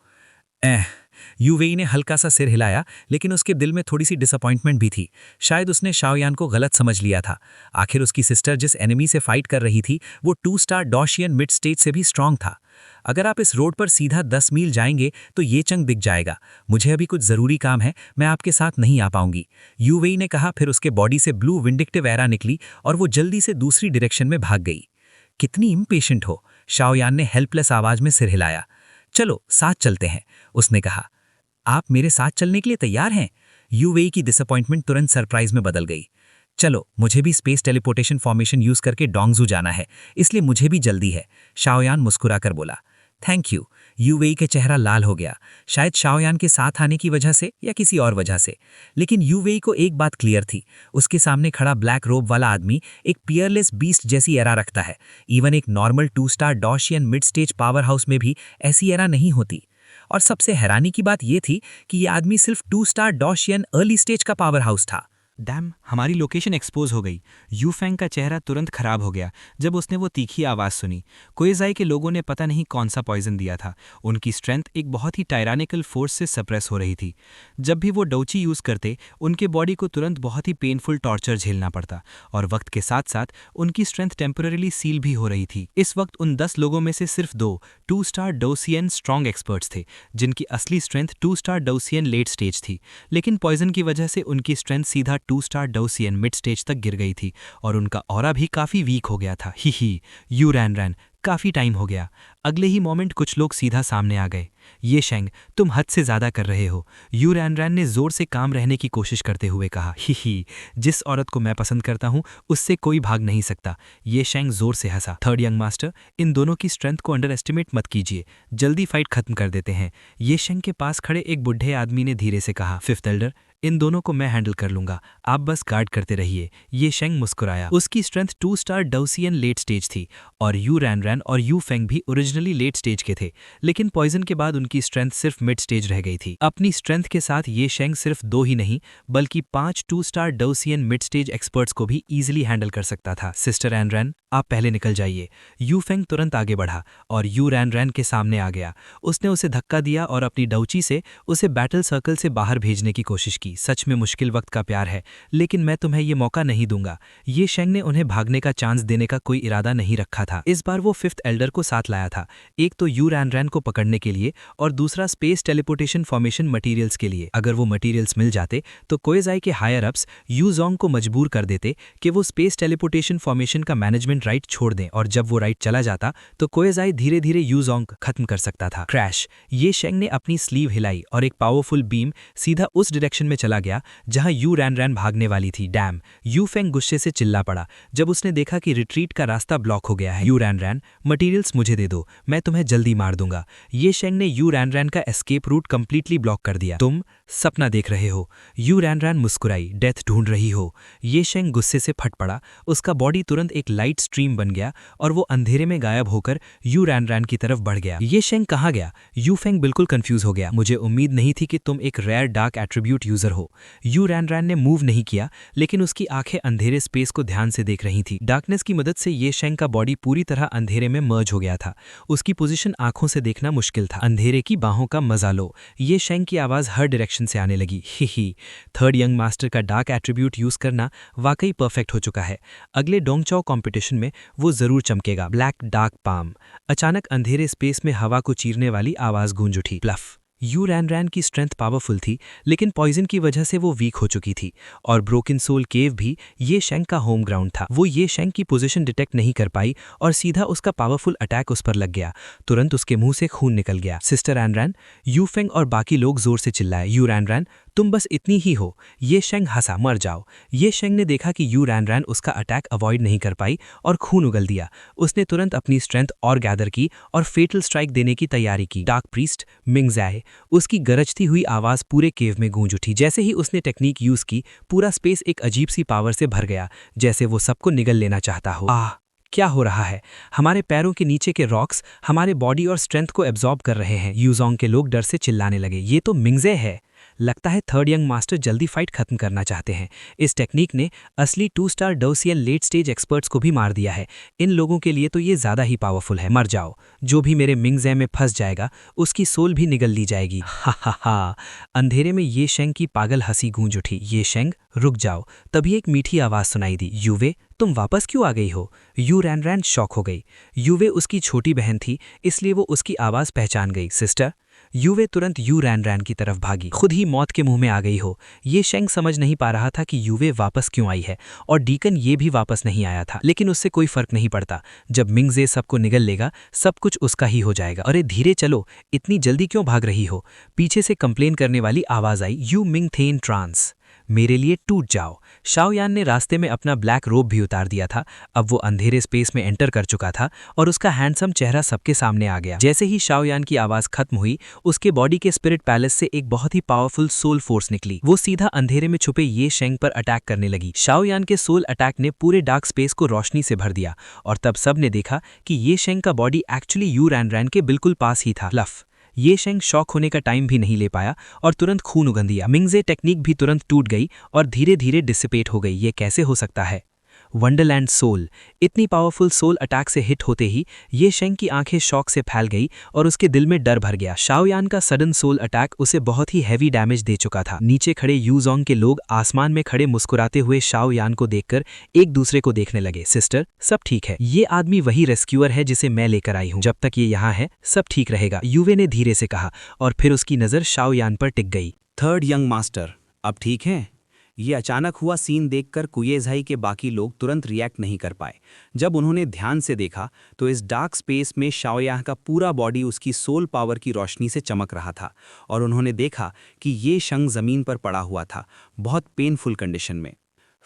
यूवेई ने हल्का सा सिर हिलाया, लेकिन उसके दिल में थोड़ी सी डिसअपॉइंटमेंट भी थी। शायद उसने शाओयान को गलत समझ लिया था। आखिर उसकी सिस्टर जिस एनिमी से फाइट कर रही थी वो 2 स्टार डॉशियन मिड स्टेज से भी स्ट्रांग था। अगर आप इस रोड पर सीधा 10 मील जाएंगे तो ये चंग दिख जाएगा। मुझे अभी कुछ ज़रूरी काम है, मैं आपके साथ नहीं आ पाऊंगी, यूवेई ने कहा। फिर उसके बॉडी से ब्लू विंडिक्टिव एरा निकली और वो जल्दी से दूसरी डायरेक्शन में भाग गई। कितनी इम्पेशेंट हो, शाओयान ने हेल्पलेस आवाज में सिर हिलाया। चलो साथ चलते हैं, उसने कहा। आप मेरे साथ चलने के लिए तैयार हैं? यूवेई की डिसअपॉइंटमेंट तुरंत सरप्राइज में बदल गई। चलो, मुझे भी स्पेस टेलीपोर्टेशन फॉर्मेशन यूज करके डोंगजू जाना है, इसलिए मुझे भी जल्दी है, शाओयान मुस्कुराकर बोला। Thank you. यूवेई के चेहरा लाल हो गया, शायद शाओयान के साथ आने की वजह से या किसी और वजह से। लेकिन यूवेई को एक बात क्लियर थी, उसके सामने खड़ा ब्लैक रोब वाला आदमी एक पियरलेस बीस्ट जैसी एरा रखता है। इवन एक नॉर्मल 2 स्टार डॉशियन मिड स्टेज पावर हाउस में भी ऐसी एरा नहीं होती। और सबसे हैरानी की बात यह थी कि यह आदमी सिर्फ 2 स्टार डॉशियन अर्ली स्टेज का पावर हाउस था। डैम, हमारी लोकेशन एक्सपोज हो गई। यूफेंग का चेहरा तुरंत खराब हो गया जब उसने वो तीखी आवाज़ सुनी। कोएजाई के लोगों ने पता नहीं कौन सा पॉइजन दिया था। उनकी स्ट्रेंथ एक बहुत ही टायरानिकल फोर्स से सप्रेस हो रही थी। जब भी वो डोची यूज़ करते, उनके बॉडी को तुरंत बहुत ही पेनफुल टॉर्चर झेलना पड़ता, और वक्त के साथ साथ उनकी स्ट्रेंथ टेम्पररीली सील भी हो रही थी। इस वक्त उन 10 लोगों में से सिर्फ 2 2-स्टार डोसियन स्ट्रॉन्ग एक्सपर्ट्स थे, जिनकी असली स्ट्रेंथ 2-स्टार डोसियन लेट स्टेज थी। लेकिन पॉइजन की वजह से उनकी स्ट्रेंथ सीधा 2-स्टार डोसियन मिड स्टेज तक गिर गई थी, और उनका ऑरा भी काफ़ी वीक हो गया था। ही यू रैन, काफ़ी टाइम हो गया। अगले ही मोमेंट कुछ लोग सीधा सामने आ गए। ये शेंग, तुम हद से ज़्यादा कर रहे हो, यू रैन ने ज़ोर से काम रहने की कोशिश करते हुए कहा। ही जिस औरत को मैं पसंद करता हूँ उससे कोई भाग नहीं सकता। ये शेंग ज़ोर से हंसा। थर्ड यंग मास्टर, इन दोनों की स्ट्रेंथ को अंडर एस्टिमेट मत कीजिए, जल्दी फाइट खत्म कर देते हैं। ये शेंग के पास खड़े एक बुढ़े आदमी ने धीरे से कहा। फिफ्थ एल्डर, इन दोनों को मैं हैंडल कर लूंगा, आप बस गार्ड करते रहिए। ये शेंग मुस्कुराया। उसकी स्ट्रेंथ 2-स्टार डोसियन लेट स्टेज थी, और यू रैन और यू फेंग भी ओरिजिनली लेट स्टेज के थे, लेकिन पॉइजन के बाद उनकी स्ट्रेंथ सिर्फ मिड स्टेज रह गई थी। अपनी स्ट्रेंथ के साथ ये शेंग सिर्फ 2 ही नहीं बल्कि 5 2-स्टार डोसियन मिड स्टेज एक्सपर्ट्स को भी इजीली हैंडल कर सकता था। सिस्टर रैन, आप पहले निकल जाइए। यू फेंग तुरंत आगे बढ़ा और यू रैन के सामने आ गया। उसने उसे धक्का दिया और अपनी डौची से उसे बैटल सर्कल से बाहर भेजने की कोशिश की। सच में मुश्किल वक्त का प्यार है, लेकिन मैं तुम्हें ये मौका नहीं दूंगा। ये शेंग ने उन्हें भागने का चांस देने का कोई इरादा नहीं रखा था। इस बार वो फिफ्थ एल्डर को साथ लाया था, एक तो यू रैन को पकड़ने के लिए और दूसरा स्पेस टेलीपोर्टेशन फॉर्मेशन मटेरियल्स के लिए। अगर वो मटेरियल्स मिल जाते तो कोएजाई के हायर अप्स यू जोंग को मजबूर कर देते कि वो स्पेस टेलीपोर्टेशन फॉर्मेशन का मैनेजमेंट राइट छोड़ दें, और जब वो राइट चला जाता तो कोएजाई धीरे धीरे यू जोंग खत्म कर सकता था। क्रैश! ये शेंग ने अपनी स्लीव हिलाई और एक पावरफुल बीम सीधा उस डायरेक्शन में चला गया जहां यू रैन भागने वाली थी। डैम! यू फेंग गुस्से से चिल्ला पड़ा जब उसने देखा कि रिट्रीट का रास्ता ब्लॉक हो गया है। यू रैन, मटेरियल्स मुझे दे दो, मैं तुम्हें जल्दी मार दूंगा। ये शेंग ने यू रैन का एस्केप रूट कंप्लीटली ब्लॉक कर दिया। तुम सपना देख रहे हो, यू रैन मुस्कुराई। डेथ ढूंढ रही हो? ये शेंग गुस्से से फट पड़ा। उसका बॉडी तुरंत एक लाइट स्ट्रीम बन गया और वो अंधेरे में गायब होकर यू रैन की तरफ बढ़ गया। ये शेंग कहाँ गया? यू फेंग बिल्कुल कंफ्यूज हो गया। मुझे उम्मीद नहीं थी कि तुम एक रेयर डार्क एट्रीब्यूट यूजर हो। यू रैन ने मूव नहीं किया, लेकिन उसकी आंखें अंधेरे स्पेस को ध्यान से देख रही थी। डार्कनेस की मदद से ये शेंग का बॉडी पूरी तरह अंधेरे में मर्ज हो गया था। उसकी पोजीशन आंखों से देखना मुश्किल था। अंधेरे की बाहों का मजा लो। ये शेंग की आवाज हर डायरेक्शन से आने लगी। ही थर्ड यंग मास्टर का डार्क एट्रीब्यूट यूज करना वाकई परफेक्ट हो चुका है। अगले डोंगचाओ कंपटीशन में वो जरूर चमकेगा। Black dark palm. अचानक अंधेरे स्पेस में हवा को चीरने वाली आवाज गूंज उठी। प्लफ! यू रैन की स्ट्रेंथ पावरफुल थी, लेकिन पॉइजन की वजह से वो वीक हो चुकी थी, और ब्रोकन सोल केव भी ये शेंग का होम ग्राउंड था। वो ये शेंग की पोजीशन डिटेक्ट नहीं कर पाई और सीधा उसका पावरफुल अटैक उस पर लग गया। तुरंत उसके मुंह से खून निकल गया। सिस्टर रैन, यू फेंग और बाकी लोग जोर से चिल्लाए। यू रैन, तुम बस इतनी ही हो। ये शेंग हंसा। मर जाओ। ये शेंग ने देखा कि यू रैन उसका अटैक अवॉइड नहीं कर पाई और खून उगल दिया। उसने तुरंत अपनी स्ट्रेंथ और गैदर की और फेटल स्ट्राइक देने की तैयारी की। डार्क प्रीस्ट मिंगज़ाए, उसकी गरजती हुई आवाज पूरे केव में गूंज उठी। जैसे ही उसने टेक्निक यूज की, पूरा स्पेस एक अजीब सी पावर से भर गया, जैसे वो सबको निगल लेना चाहता हो। क्या हो रहा है? हमारे पैरों के नीचे के रॉक्स हमारे बॉडी और स्ट्रेंथ को एब्जॉर्ब कर रहे हैं। यूजोंग के लोग डर से चिल्लाने लगे। ये तो मिंगज़े है। लगता है थर्ड यंग मास्टर जल्दी फाइट खत्म करना चाहते हैं। इस टेक्निक ने असली 2-स्टार डोसियन लेट स्टेज एक्सपर्ट्स को भी मार दिया है। इन लोगों के लिए तो ये ज़्यादा ही पावरफुल है। मर जाओ। जो भी मेरे मिंगज़े में फंस जाएगा उसकी सोल भी निगल ली जाएगी। हा। अंधेरे में ये शेंग की पागल हंसी गूंज उठी। ये शेंग, रुक जाओ। तभी एक मीठी आवाज़ सुनाई दी। यूवे, तुम वापस क्यों आ गई हो? यू रैन शॉक हो गई। यूवे उसकी छोटी बहन थी, इसलिए वो उसकी आवाज़ पहचान गई। सिस्टर? यूवे तुरंत यू रैन की तरफ भागी। खुद ही मौत के मुंह में आ गई हो। ये शेंग समझ नहीं पा रहा था कि यूवे वापस क्यों आई है, और डीकन ये भी वापस नहीं आया था, लेकिन उससे कोई फर्क नहीं पड़ता। जब मिंगज़े सबको निगल लेगा, सब कुछ उसका ही हो जाएगा। अरे धीरे चलो, इतनी जल्दी क्यों भाग रही हो? पीछे से कंप्लेन करने वाली आवाज आई। यू मिंग थेन ट्रांस, मेरे लिए टूट जाओ। शाओयान ने रास्ते में अपना ब्लैक रोब भी उतार दिया था। अब वो अंधेरे स्पेस में एंटर कर चुका था और उसका हैंडसम चेहरा सबके सामने आ गया। जैसे ही शाओयान की आवाज खत्म हुई, उसके बॉडी के स्पिरिट पैलेस से एक बहुत ही पावरफुल सोल फोर्स निकली। वो सीधा अंधेरे में छुपे ये शेंग पर अटैक करने लगी। शाओयान के सोल अटैक ने पूरे डार्क स्पेस को रोशनी से भर दिया, और तब सब ने देखा कि ये शेंग का बॉडी एक्चुअली यू रैन के बिल्कुल पास ही था। लफ! ये शेंग शॉक होने का टाइम भी नहीं ले पाया और तुरंत खून उगल दिया। मिंगजे टेक्निक भी तुरंत टूट गई और धीरे धीरे डिसिपेट हो गई। ये कैसे हो सकता है? वंडरलैंड सोल, इतनी पावरफुल सोल अटैक से हिट होते ही ये शेंग की आंखें शॉक से फैल गई और उसके दिल में डर भर गया। शाओयान का सडन सोल अटैक उसे बहुत ही हैवी डैमेज दे चुका था। नीचे खड़े यूजोंग के लोग आसमान में खड़े मुस्कुराते हुए शाओयान को देखकर एक दूसरे को देखने लगे। सिस्टर, सब ठीक है, ये आदमी वही रेस्क्यूअर है जिसे मैं लेकर आई हूँ। जब तक ये यहाँ है सब ठीक रहेगा, युवे ने धीरे से कहा और फिर उसकी नजर शाओयान पर टिक गई। थर्ड यंग मास्टर, अब ठीक है? ये अचानक हुआ सीन देखकर कुयेझाई के बाकी लोग तुरंत रिएक्ट नहीं कर पाए। जब उन्होंने ध्यान से देखा तो इस डार्क स्पेस में शाओयान का पूरा बॉडी उसकी सोल पावर की रोशनी से चमक रहा था और उन्होंने देखा कि ये शंग जमीन पर पड़ा हुआ था, बहुत पेनफुल कंडीशन में।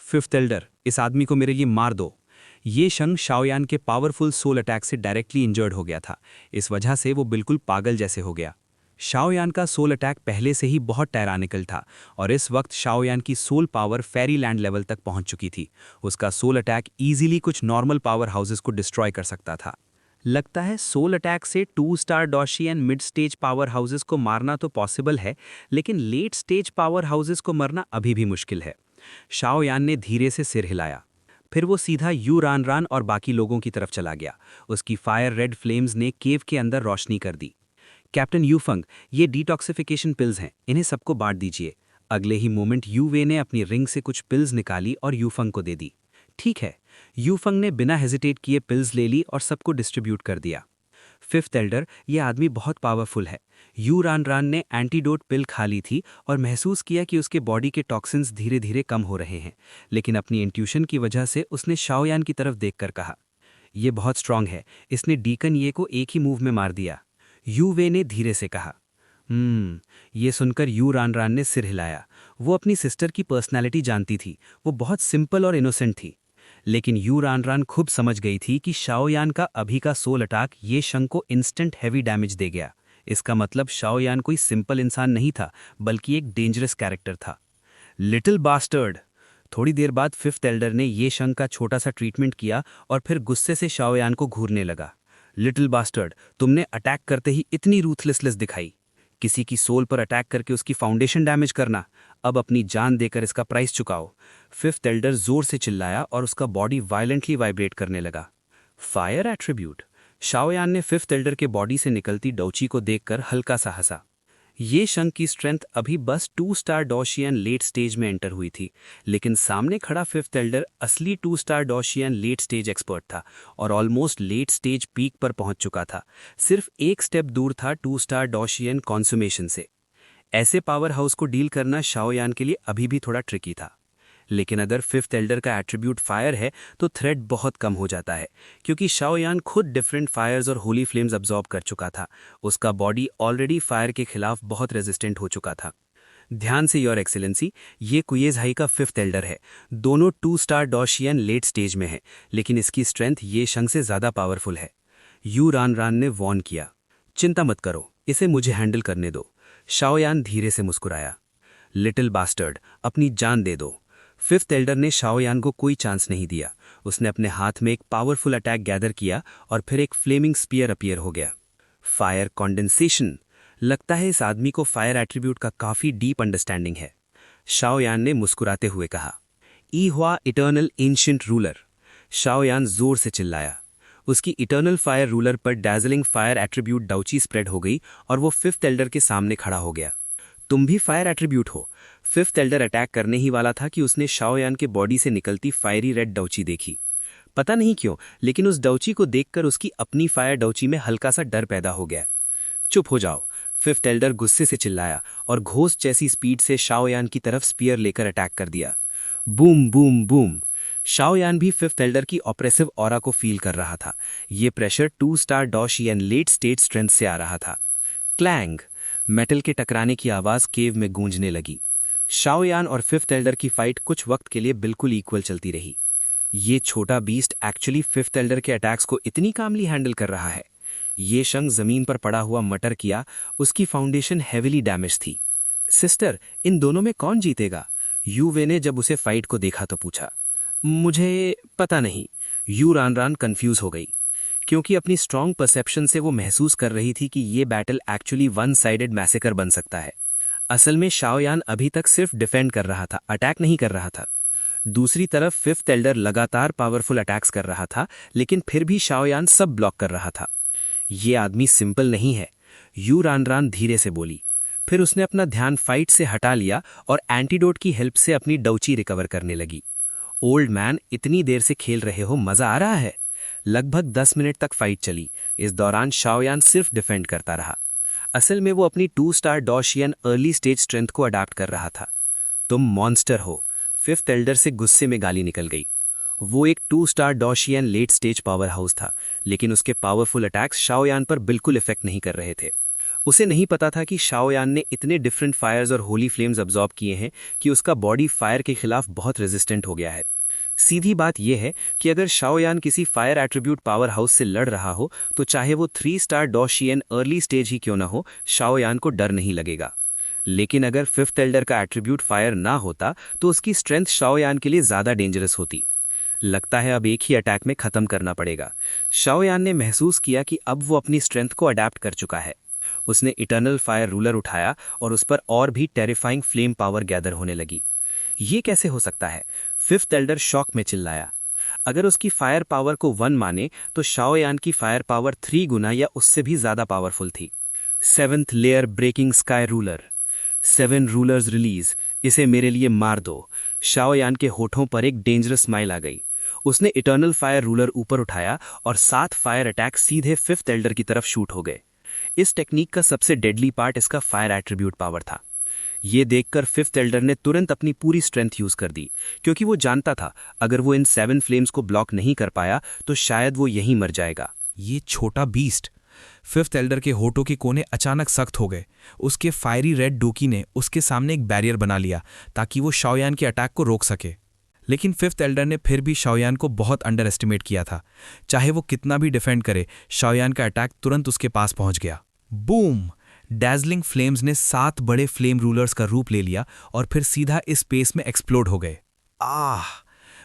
फिफ्थ एल्डर, इस आदमी को मेरे लिए मार दो। ये शंग शाओयान के पावरफुल सोल अटैक से डायरेक्टली इंजर्ड हो गया था। इस वजह से वो बिल्कुल पागल जैसे हो गया। शाओयान का सोल अटैक पहले से ही बहुत टायरानिकल था और इस वक्त शाओयान की सोल पावर फेरीलैंड लेवल तक पहुंच चुकी थी। उसका सोल अटैक इजीली कुछ नॉर्मल पावर हाउसेस को डिस्ट्रॉय कर सकता था। लगता है सोल अटैक से 2 स्टार डॉशी एंड मिड स्टेज पावर हाउसेस को मारना तो पॉसिबल है, लेकिन लेट स्टेज पावर हाउसेस को मरना अभी भी मुश्किल है। शाओयान ने धीरे से सिर हिलाया। फिर वो सीधा यू रान और बाकी लोगों की तरफ चला गया। उसकी फायर रेड फ्लेम्स ने केव के अंदर रोशनी कर दी। कैप्टन यूफंग, ये डिटॉक्सिफिकेशन पिल्स हैं, इन्हें सबको बांट दीजिए। अगले ही मोमेंट यूवे ने अपनी रिंग से कुछ पिल्स निकाली और यूफंग को दे दी। ठीक है, यूफंग ने बिना हेजिटेट किए पिल्स ले ली और सबको डिस्ट्रीब्यूट कर दिया। फिफ्थ एल्डर, ये आदमी बहुत पावरफुल है। यू रान ने एंटीडोट पिल खा ली थी और महसूस किया कि उसके बॉडी के टॉक्सिन्स धीरे धीरे कम हो रहे हैं, लेकिन अपनी इंट्यूशन की वजह से उसने शाओयान की तरफ देखकर कहा, यह बहुत स्ट्रांग है, इसने डीकन ये को एक ही मूव में मार दिया। यू वे ने धीरे से कहा। ये सुनकर यू रान ने सिर हिलाया। वो अपनी सिस्टर की पर्सनैलिटी जानती थी, वो बहुत सिंपल और इनोसेंट थी। लेकिन यू रान खूब समझ गई थी कि शाओयान का अभी का सोल अटैक ये शंग को इंस्टेंट हैवी डैमेज दे गया। इसका मतलब शाओयान कोई सिंपल इंसान नहीं था, बल्कि एक डेंजरस कैरेक्टर था। Little bastard. थोड़ी देर बाद फिफ्थ एल्डर ने ये शंग का छोटा सा ट्रीटमेंट किया और फिर गुस्से से शाओयान को घूरने लगा। लिटिल बास्टर्ड, तुमने अटैक करते ही इतनी रूथलेसनेस दिखाई। किसी की सोल पर अटैक करके उसकी फाउंडेशन डैमेज करना, अब अपनी जान देकर इसका प्राइस चुकाओ। फिफ्थ एल्डर जोर से चिल्लाया और उसका बॉडी वायलेंटली वाइब्रेट करने लगा। Fire attribute. शाओयान ने फिफ्थ एल्डर के बॉडी से निकलती डौची को देखकर हल्का सा हंसा। ये शंग की स्ट्रेंथ अभी बस 2 स्टार डॉशियन लेट स्टेज में एंटर हुई थी, लेकिन सामने खड़ा फिफ्थ एल्डर असली 2 स्टार डॉशियन लेट स्टेज एक्सपर्ट था और ऑलमोस्ट लेट स्टेज पीक पर पहुंच चुका था। सिर्फ एक स्टेप दूर था 2 स्टार डॉशियन कॉन्सुमेशन से। ऐसे पावर हाउस को डील करना शाओयान के लिए अभी भी थोड़ा ट्रिकी था। लेकिन अगर फिफ्थ एल्डर का एट्रीब्यूट फायर है तो थ्रेट बहुत कम हो जाता है, क्योंकि शाओयान खुद डिफरेंट फायर्स और होली फ्लेम्स अब्जॉर्ब कर चुका था। उसका बॉडी ऑलरेडी फायर के खिलाफ बहुत रेजिस्टेंट हो चुका था। ध्यान से योर एक्सीलेंसी, ये कुयेझाई का फिफ्थ एल्डर है। दोनों 2 स्टार डॉशियन लेट स्टेज में है, लेकिन इसकी स्ट्रेंथ ये शंग से ज्यादा पावरफुल है। यू रान ने वॉर्न किया, चिंता मत करो, इसे मुझे हैंडल करने दो। शाओयान धीरे से मुस्कुराया। लिटिल बास्टर्ड, अपनी जान दे दो। फिफ्थ एल्डर ने शाओयान को कोई चांस नहीं दिया। उसने अपने हाथ में एक पावरफुल अटैक गैदर किया और फिर एक फ्लेमिंग स्पीयर अपीयर हो गया। Fire condensation. लगता है इस आदमी को फायर एट्रीब्यूट का काफी डीप अंडरस्टैंडिंग है। शाओयान ने मुस्कुराते हुए कहा, ई हुआ इटर्नल एंशिएंट रूलर। शाओयान जोर से चिल्लाया। उसकी इटर्नल फायर रूलर पर डैजलिंग फायर एट्रीब्यूट डाउची स्प्रेड हो गई और वो फिफ्थ एल्डर के सामने खड़ा हो गया। तुम भी फायर एट्रीब्यूट हो। फिफ्थ एल्डर अटैक करने ही वाला था कि उसने शाओयान के बॉडी से निकलती फायरी रेड डाउची देखी। पता नहीं क्यों, लेकिन उस डाउची को देखकर उसकी अपनी फायर डाउची में हल्का सा डर पैदा हो गया। चुप हो जाओ, फिफ्थ एल्डर गुस्से से चिल्लाया और घोस्ट जैसी स्पीड से शाओयान की तरफ स्पीयर लेकर अटैक कर दिया। Boom boom boom. शाओयान भी फिफ्थ एल्डर की ऑपरेसिव ऑरा को फील कर रहा था। ये प्रेशर 2 स्टार डॉशियन लेट स्टेज स्ट्रेंथ से आ रहा था। क्लैंग। मेटल के टकराने की आवाज केव में गूंजने लगी। शाओयान और फिफ्थ एल्डर की फाइट कुछ वक्त के लिए बिल्कुल इक्वल चलती रही। ये छोटा बीस्ट एक्चुअली फिफ्थ एल्डर के अटैक्स को इतनी कामली हैंडल कर रहा है। ये शंग जमीन पर पड़ा हुआ मटर किया, उसकी फाउंडेशन हेविली डैमेज थी। सिस्टर, इन दोनों में कौन जीतेगा? यूवे ने जब उसे फाइट को देखा तो पूछा। मुझे पता नहीं। यू रान कंफ्यूज हो गई। क्योंकि अपनी स्ट्रॉन्ग परसेप्शन से वो महसूस कर रही थी कि ये battle actually one sided massacre बन सकता है। असल में शाओयान अभी तक सिर्फ डिफेंड कर रहा था, अटैक नहीं कर रहा था। दूसरी तरफ फिफ्थ एल्डर लगातार पावरफुल अटैक्स कर रहा था, लेकिन फिर भी शाओयान सब ब्लॉक कर रहा था। ये आदमी सिंपल नहीं है, यू रानरान धीरे से बोली। फिर उसने अपना ध्यान फाइट से हटा लिया और एंटीडोट की हेल्प से अपनी डौची रिकवर करने लगी। ओल्ड मैन, इतनी देर से खेल रहे हो, मजा आ रहा है? लगभग 10 मिनट तक फाइट चली। इस दौरान शाओयान सिर्फ डिफेंड करता रहा। असल में वो अपनी 2 स्टार डॉशियन अर्ली स्टेज स्ट्रेंथ को अडॉप्ट कर रहा था। तुम मॉन्स्टर हो, फिफ्थ एल्डर से गुस्से में गाली निकल गई। वो एक 2 स्टार डॉशियन लेट स्टेज पावर हाउस था, लेकिन उसके पावरफुल अटैक्स शाओयान पर बिल्कुल इफेक्ट नहीं कर रहे थे। उसे नहीं पता था कि शाओयान ने इतने डिफरेंट फायर्स और होली फ्लेम्स अब्जॉर्ब किए हैं कि उसका बॉडी फायर के खिलाफ बहुत रेजिस्टेंट हो गया है। सीधी बात यह है कि अगर शाओयान किसी फायर एट्रीब्यूट पावर हाउस से लड़ रहा हो तो चाहे वो 3 स्टार डॉशियन अर्ली स्टेज ही क्यों ना हो, शाओयान को डर नहीं लगेगा। लेकिन अगर फिफ्थ एल्डर का एट्रीब्यूट फायर ना होता तो उसकी स्ट्रेंथ शाओयान के लिए ज्यादा डेंजरस होती। लगता है अब एक ही अटैक में खत्म करना पड़ेगा। शाओयान ने महसूस किया कि अब वो अपनी स्ट्रेंथ को अडैप्ट कर चुका है। उसने इटर्नल फायर रूलर उठाया और उस पर और भी टेरिफाइंग फ्लेम पावर गैदर होने लगी। ये कैसे हो सकता है? फिफ्थ एल्डर शॉक में चिल्लाया। अगर उसकी फायर पावर को 1 माने तो शाओयान की फायर पावर 3 गुना या उससे भी ज्यादा पावरफुल थी। 7th layer breaking sky ruler. 7 rulers release, इसे मेरे लिए मार दो। शाओयान के होठों पर एक डेंजरस स्माइल आ गई। उसने इटर्नल फायर रूलर ऊपर उठाया और 7 फायर अटैक सीधे फिफ्थ एल्डर की तरफ शूट हो गए। इस टेक्निक का सबसे डेडली पार्ट इसका फायर एट्रीब्यूट पावर था। ये देखकर फिफ्थ एल्डर ने तुरंत अपनी पूरी स्ट्रेंथ यूज कर दी, क्योंकि वो जानता था अगर वो इन 7 फ्लेम्स को ब्लॉक नहीं कर पाया तो शायद वो यहीं मर जाएगा। ये छोटा बीस्ट। फिफ्थ एल्डर के होठों के कोने अचानक सख्त हो गए। उसके फायरी रेड डोकी ने उसके सामने एक बैरियर बना लिया ताकि वो शाओयान के अटैक को रोक सके। लेकिन फिफ्थ एल्डर ने फिर भी शाओयान को बहुत अंडर एस्टिमेट किया था। चाहे वो कितना भी डिफेंड करे, शाओयान का अटैक तुरंत उसके पास पहुंच गया। बूम! डैजलिंग फ्लेम्स ने 7 बड़े फ्लेम रूलर्स का रूप ले लिया और फिर सीधा इस स्पेस में एक्सप्लोड हो गए। आह!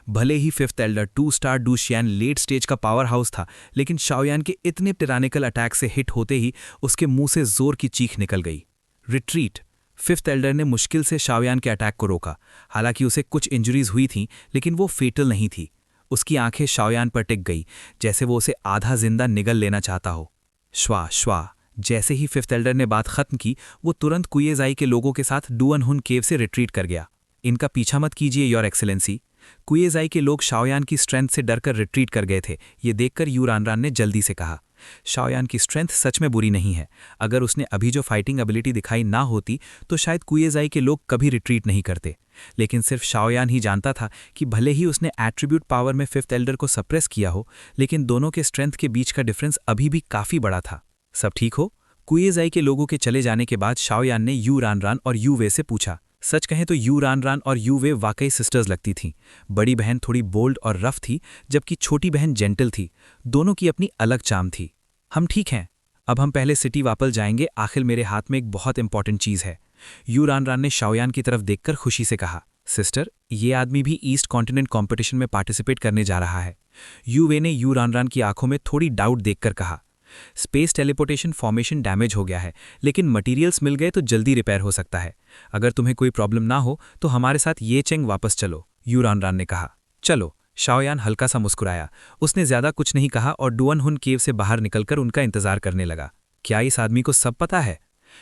भले ही फिफ्थ एल्डर 2 स्टार डूशियन लेट स्टेज का पावर हाउस था, लेकिन शाओयान के इतने टिरानिकल अटैक से हिट होते ही उसके मुंह से जोर की चीख निकल गई। रिट्रीट! फिफ्थ एल्डर ने मुश्किल से शाओयान के अटैक को रोका। हालांकि उसे कुछ इंजरीज हुई थीं, लेकिन वो फेटल नहीं थी। उसकी आंखें शाओयान पर टिक गई, जैसे वो उसे आधा जिंदा निगल लेना चाहता हो। श्वा श्वा! जैसे ही फिफ्थ एल्डर ने बात खत्म की, वो तुरंत कुयेजाई के लोगों के साथ डुअनहुन केव से रिट्रीट कर गया। इनका पीछा मत कीजिए योर एक्सेलेंसी। कुयेजाई के लोग शाओयान की स्ट्रेंथ से डरकर रिट्रीट कर गए थे। ये देखकर यू रानरान ने जल्दी से कहा, शाओयान की स्ट्रेंथ सच में बुरी नहीं है। अगर उसने अभी जो फाइटिंग एबिलिटी दिखाई ना होती तो शायद कुयेजाई के लोग कभी रिट्रीट नहीं करते। लेकिन सिर्फ शाओयान ही जानता था कि भले ही उसने एट्रीब्यूट पावर में फिफ्थ एल्डर को सप्रेस किया हो, लेकिन दोनों के स्ट्रेंथ के बीच का डिफरेंस अभी भी काफी बड़ा था। सब ठीक हो? कुयेजाई के लोगों के चले जाने के बाद शाओयान ने यू रानरान और यू वे से पूछा। सच कहें तो यू रानरान और यू वे वाकई सिस्टर्स लगती थीं। बड़ी बहन थोड़ी बोल्ड और रफ थी, जबकि छोटी बहन जेंटल थी। दोनों की अपनी अलग चार्म थी। हम ठीक हैं। अब हम पहले सिटी वापस जाएंगे। आखिर मेरे हाथ में एक बहुत इंपॉर्टेंट चीज़ है। यू रानरान ने शाओयान की तरफ देखकर खुशी से कहा। सिस्टर, ये आदमी भी ईस्ट कॉन्टिनेंट कॉम्पिटिशन में पार्टिसिपेट करने जा रहा है। यू वे ने यू रानरान की आंखों में थोड़ी डाउट देखकर कहा। स्पेस टेलीपोर्टेशन फॉर्मेशन डैमेज हो गया है, लेकिन मटेरियल्स मिल गए तो जल्दी रिपेयर हो सकता है। अगर तुम्हें कोई प्रॉब्लम ना हो तो हमारे साथ ये चेंग वापस चलो, यू रानरान ने कहा। चलो। शाओयान हल्का सा मुस्कुराया। उसने ज्यादा कुछ नहीं कहा और डुअनहुन केव से बाहर निकलकर उनका इंतजार करने लगा। क्या इस आदमी को सब पता है?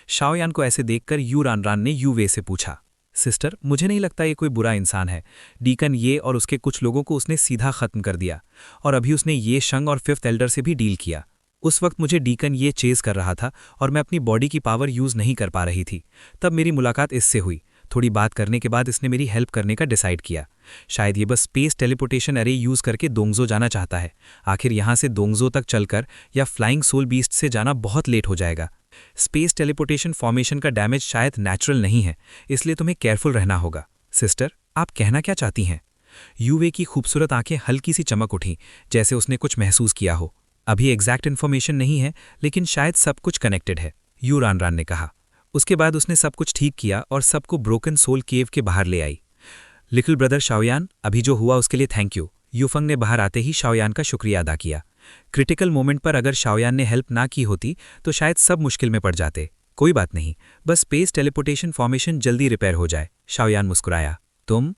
शाओयान को ऐसे देखकर यू रानरान ने यू वे से पूछा। सिस्टर, मुझे नहीं लगता ये कोई बुरा इंसान है। डीकन ये और उसके कुछ लोगों को उसने सीधा खत्म कर दिया, और अभी उसने ये शंग और फिफ्थ एल्डर से भी डील किया। उस वक्त मुझे डीकन ये चेज कर रहा था और मैं अपनी बॉडी की पावर यूज नहीं कर पा रही थी। तब मेरी मुलाकात इससे हुई। थोड़ी बात करने के बाद इसने मेरी हेल्प करने का डिसाइड किया। शायद ये बस स्पेस टेलीपोर्टेशन अरे यूज करके दोंगजो जाना चाहता है। आखिर यहाँ से दोंगजो तक चलकर या फ्लाइंग सोल बीस्ट से जाना बहुत लेट हो जाएगा। स्पेस टेलीपोर्टेशन फॉर्मेशन का डैमेज शायद नेचुरल नहीं है, इसलिए तुम्हें केयरफुल रहना होगा। सिस्टर, आप कहना क्या चाहती हैं? यूवे की खूबसूरत आंखें हल्की सी चमक उठीं, जैसे उसने कुछ महसूस किया हो। अभी एग्जैक्ट इन्फॉर्मेशन नहीं है, लेकिन शायद सब कुछ कनेक्टेड है, यू रानरान ने कहा। उसके बाद उसने सब कुछ ठीक किया और सबको ब्रोकन सोल केव के बाहर ले आई। लिटिल ब्रदर शाओयान, अभी जो हुआ उसके लिए थैंक यू। यूफंग ने बाहर आते ही शाओयान का शुक्रिया अदा किया। क्रिटिकल मोमेंट पर अगर शाओयान ने हेल्प ना की होती तो शायद सब मुश्किल में पड़ जाते। कोई बात नहीं, बस स्पेस टेलीपोर्टेशन फॉर्मेशन जल्दी रिपेयर हो जाए। शाओयान मुस्कुराया। तुम?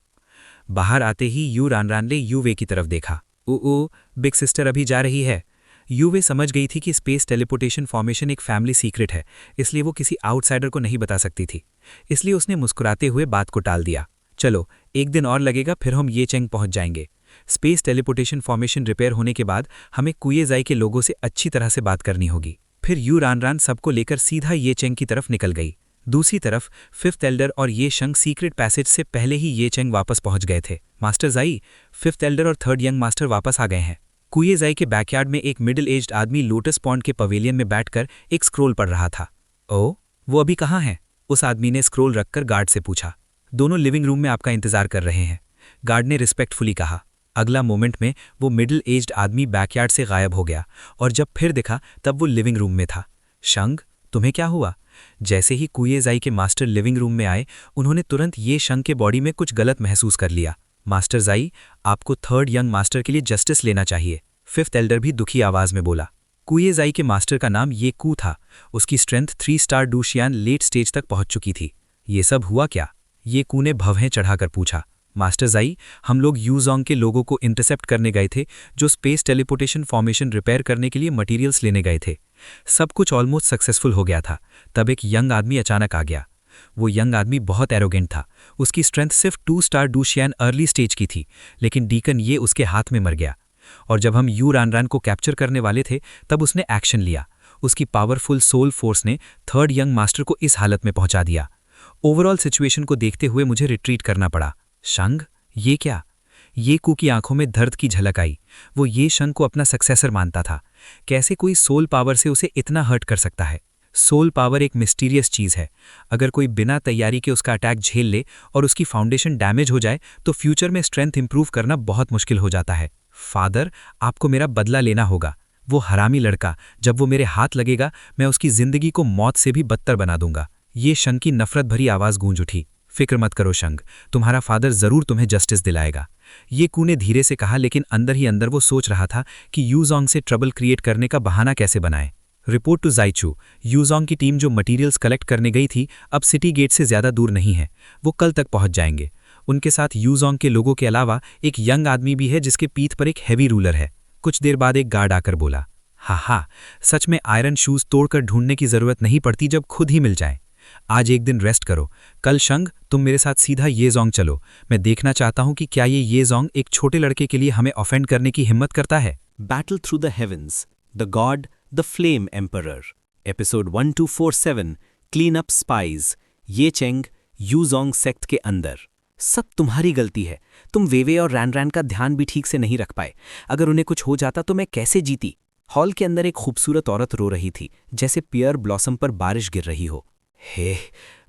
बाहर आते ही यू रानरान ने यूवे की तरफ देखा। ओ बिग सिस्टर अभी जा रही है। यूवे समझ गई थी कि स्पेस टेलीपोर्टेशन फॉर्मेशन एक फैमिली सीक्रेट है, इसलिए वो किसी आउटसाइडर को नहीं बता सकती थी। इसलिए उसने मुस्कुराते हुए बात को टाल दिया। चलो, एक दिन और लगेगा, फिर हम ये चेंग पहुंच जाएंगे। स्पेस टेलीपोर्टेशन फॉर्मेशन रिपेयर होने के बाद हमें कुएजाई के लोगों से अच्छी तरह से बात करनी होगी। फिर यू रानरान सबको लेकर सीधा ये चेंग की तरफ निकल गई। दूसरी तरफ फिफ्थ एल्डर और ये शंग सीक्रेट पैसेज से पहले ही ये चेंग वापस पहुंच गए थे। मास्टर जाई, फिफ्थ एल्डर और थर्ड यंग मास्टर वापस आ गए हैं। कुएजाई के बैकयार्ड में एक मिडिल एज्ड आदमी लोटस पॉन्ड के पवेलियन में बैठकर एक स्क्रोल पढ़ रहा था। ओ, वो अभी कहाँ हैं? उस आदमी ने स्क्रोल रखकर गार्ड से पूछा। दोनों लिविंग रूम में आपका इंतजार कर रहे हैं, गार्ड ने रिस्पेक्टफुली कहा। अगला मोमेंट में वो मिडिल एज्ड आदमी बैकयार्ड से गायब हो गया और जब फिर दिखा तब वो लिविंग रूम में था। शंग, तुम्हें क्या हुआ? जैसे ही कुएजाई के मास्टर लिविंग रूम में आए, उन्होंने तुरंत ये शंग के बॉडी में कुछ गलत महसूस कर लिया। मास्टर जाई, आपको थर्ड यंग मास्टर के लिए जस्टिस लेना चाहिए, फिफ्थ एल्डर भी दुखी आवाज में बोला। कुएजाई के मास्टर का नाम ये कू था। उसकी स्ट्रेंथ 3 स्टार डूशियान लेट स्टेज तक पहुंच चुकी थी। ये सब हुआ क्या? ये कू ने भवें चढ़ाकर पूछा। मास्टर जाई, हम लोग यूजोंग के लोगों को इंटरसेप्ट करने गए थे, जो स्पेस टेलीपोर्टेशन फॉर्मेशन रिपेयर करने के लिए मटेरियल्स लेने गए थे। सब कुछ ऑलमोस्ट सक्सेसफुल हो गया था, तब एक यंग आदमी अचानक आ गया। वो यंग आदमी बहुत एरोगेंट था। उसकी स्ट्रेंथ सिर्फ 2 स्टार डूशियान अर्ली स्टेज की थी, लेकिन डीकन ये उसके हाथ में मर गया। और जब हम यू रानरान को कैप्चर करने वाले थे, तब उसने एक्शन लिया। उसकी पावरफुल सोल फोर्स ने थर्ड यंग मास्टर को इस हालत में पहुंचा दिया। ओवरऑल सिचुएशन को देखते हुए मुझे रिट्रीट करना पड़ा। शंग, ये क्या? ये कू की आंखों में दर्द की झलक आई। वो ये शंग को अपना सक्सेसर मानता था। कैसे कोई सोल पावर से उसे इतना हर्ट कर सकता है? सोल पावर एक मिस्टीरियस चीज़ है। अगर कोई बिना तैयारी के उसका अटैक झेल ले और उसकी फाउंडेशन डैमेज हो जाए तो फ्यूचर में स्ट्रेंथ इंप्रूव करना बहुत मुश्किल हो जाता है। फादर, आपको मेरा बदला लेना होगा। वो हरामी लड़का, जब वो मेरे हाथ लगेगा, मैं उसकी जिंदगी को मौत से भी बदतर बना दूंगा। ये शंग की नफरत भरी आवाज़ गूंज उठी। फिक्र मत करो शंग, तुम्हारा फादर जरूर तुम्हें जस्टिस दिलाएगा। ये कू ने धीरे से कहा, लेकिन अंदर ही अंदर वो सोच रहा था कि यूजोंग से ट्रबल क्रिएट करने का बहाना कैसे बनाए। रिपोर्ट टू जाइचू, यूजोंग की टीम जो मटेरियल्स कलेक्ट करने गई थी, अब सिटी गेट से ज़्यादा दूर नहीं है। वो कल तक पहुंच जाएंगे। उनके साथ यूजोंग के लोगों के अलावा एक यंग आदमी भी है जिसके पीठ पर एक हैवी रूलर है। कुछ देर बाद एक गार्ड आकर बोला, हाँ, सच में आयरन शूज़ तोड़कर ढूंढने की ज़रूरत नहीं पड़ती जब खुद ही मिल जाए। आज एक दिन रेस्ट करो। कल शंग, तुम मेरे साथ सीधा येजोंग चलो। मैं देखना चाहता हूं कि क्या ये येजोंग एक छोटे लड़के के लिए हमें ऑफेंड करने की हिम्मत करता है। Battle through the heavens, the God, the flame emperor, episode 1247, clean up spies. ये चेंग यूजोंग सेक्ट के अंदर। सब तुम्हारी गलती है। तुम वेवे और रैनरैन का ध्यान भी ठीक से नहीं रख पाए। अगर उन्हें कुछ हो जाता तो मैं कैसे जीती? हॉल के अंदर एक खूबसूरत औरत रो रही थी, जैसे पियर ब्लॉसम पर बारिश गिर रही हो। हे,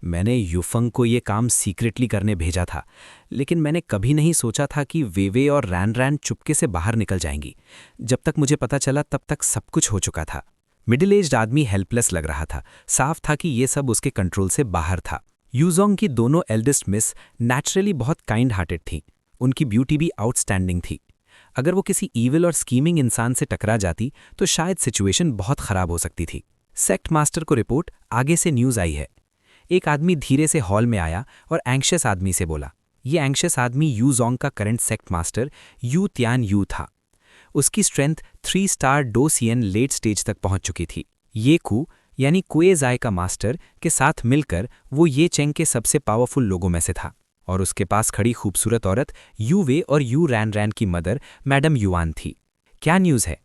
मैंने यूफंग को ये काम सीक्रेटली करने भेजा था, लेकिन मैंने कभी नहीं सोचा था कि वेवे और रैनरैन चुपके से बाहर निकल जाएंगी। जब तक मुझे पता चला तब तक सब कुछ हो चुका था। मिडिल एज्ड आदमी हेल्पलेस लग रहा था। साफ था कि ये सब उसके कंट्रोल से बाहर था। यूजोंग की दोनों एल्डेस्ट मिस नेचुरली बहुत काइंड हार्टेड थीं। उनकी ब्यूटी भी आउटस्टैंडिंग थी। अगर वो किसी ईविल और स्कीमिंग इंसान से टकरा जाती तो शायद सिचुएशन बहुत खराब हो सकती थी। सेक्ट मास्टर को रिपोर्ट, आगे से न्यूज़ आई है। एक आदमी धीरे से हॉल में आया और एंग्शियस आदमी से बोला। ये एंग्शियस आदमी यूजोंग का करंट सेक्ट मास्टर यू त्यान यू था। उसकी स्ट्रेंथ 3 स्टार डोसियन लेट स्टेज तक पहुंच चुकी थी। ये कू यानी कुएजाई का मास्टर के साथ मिलकर वो ये चेंग के सबसे पावरफुल लोगों में से था। और उसके पास खड़ी खूबसूरत औरत यू वे और यू रैनरैन की मदर मैडम युआन थी। क्या न्यूज़ है?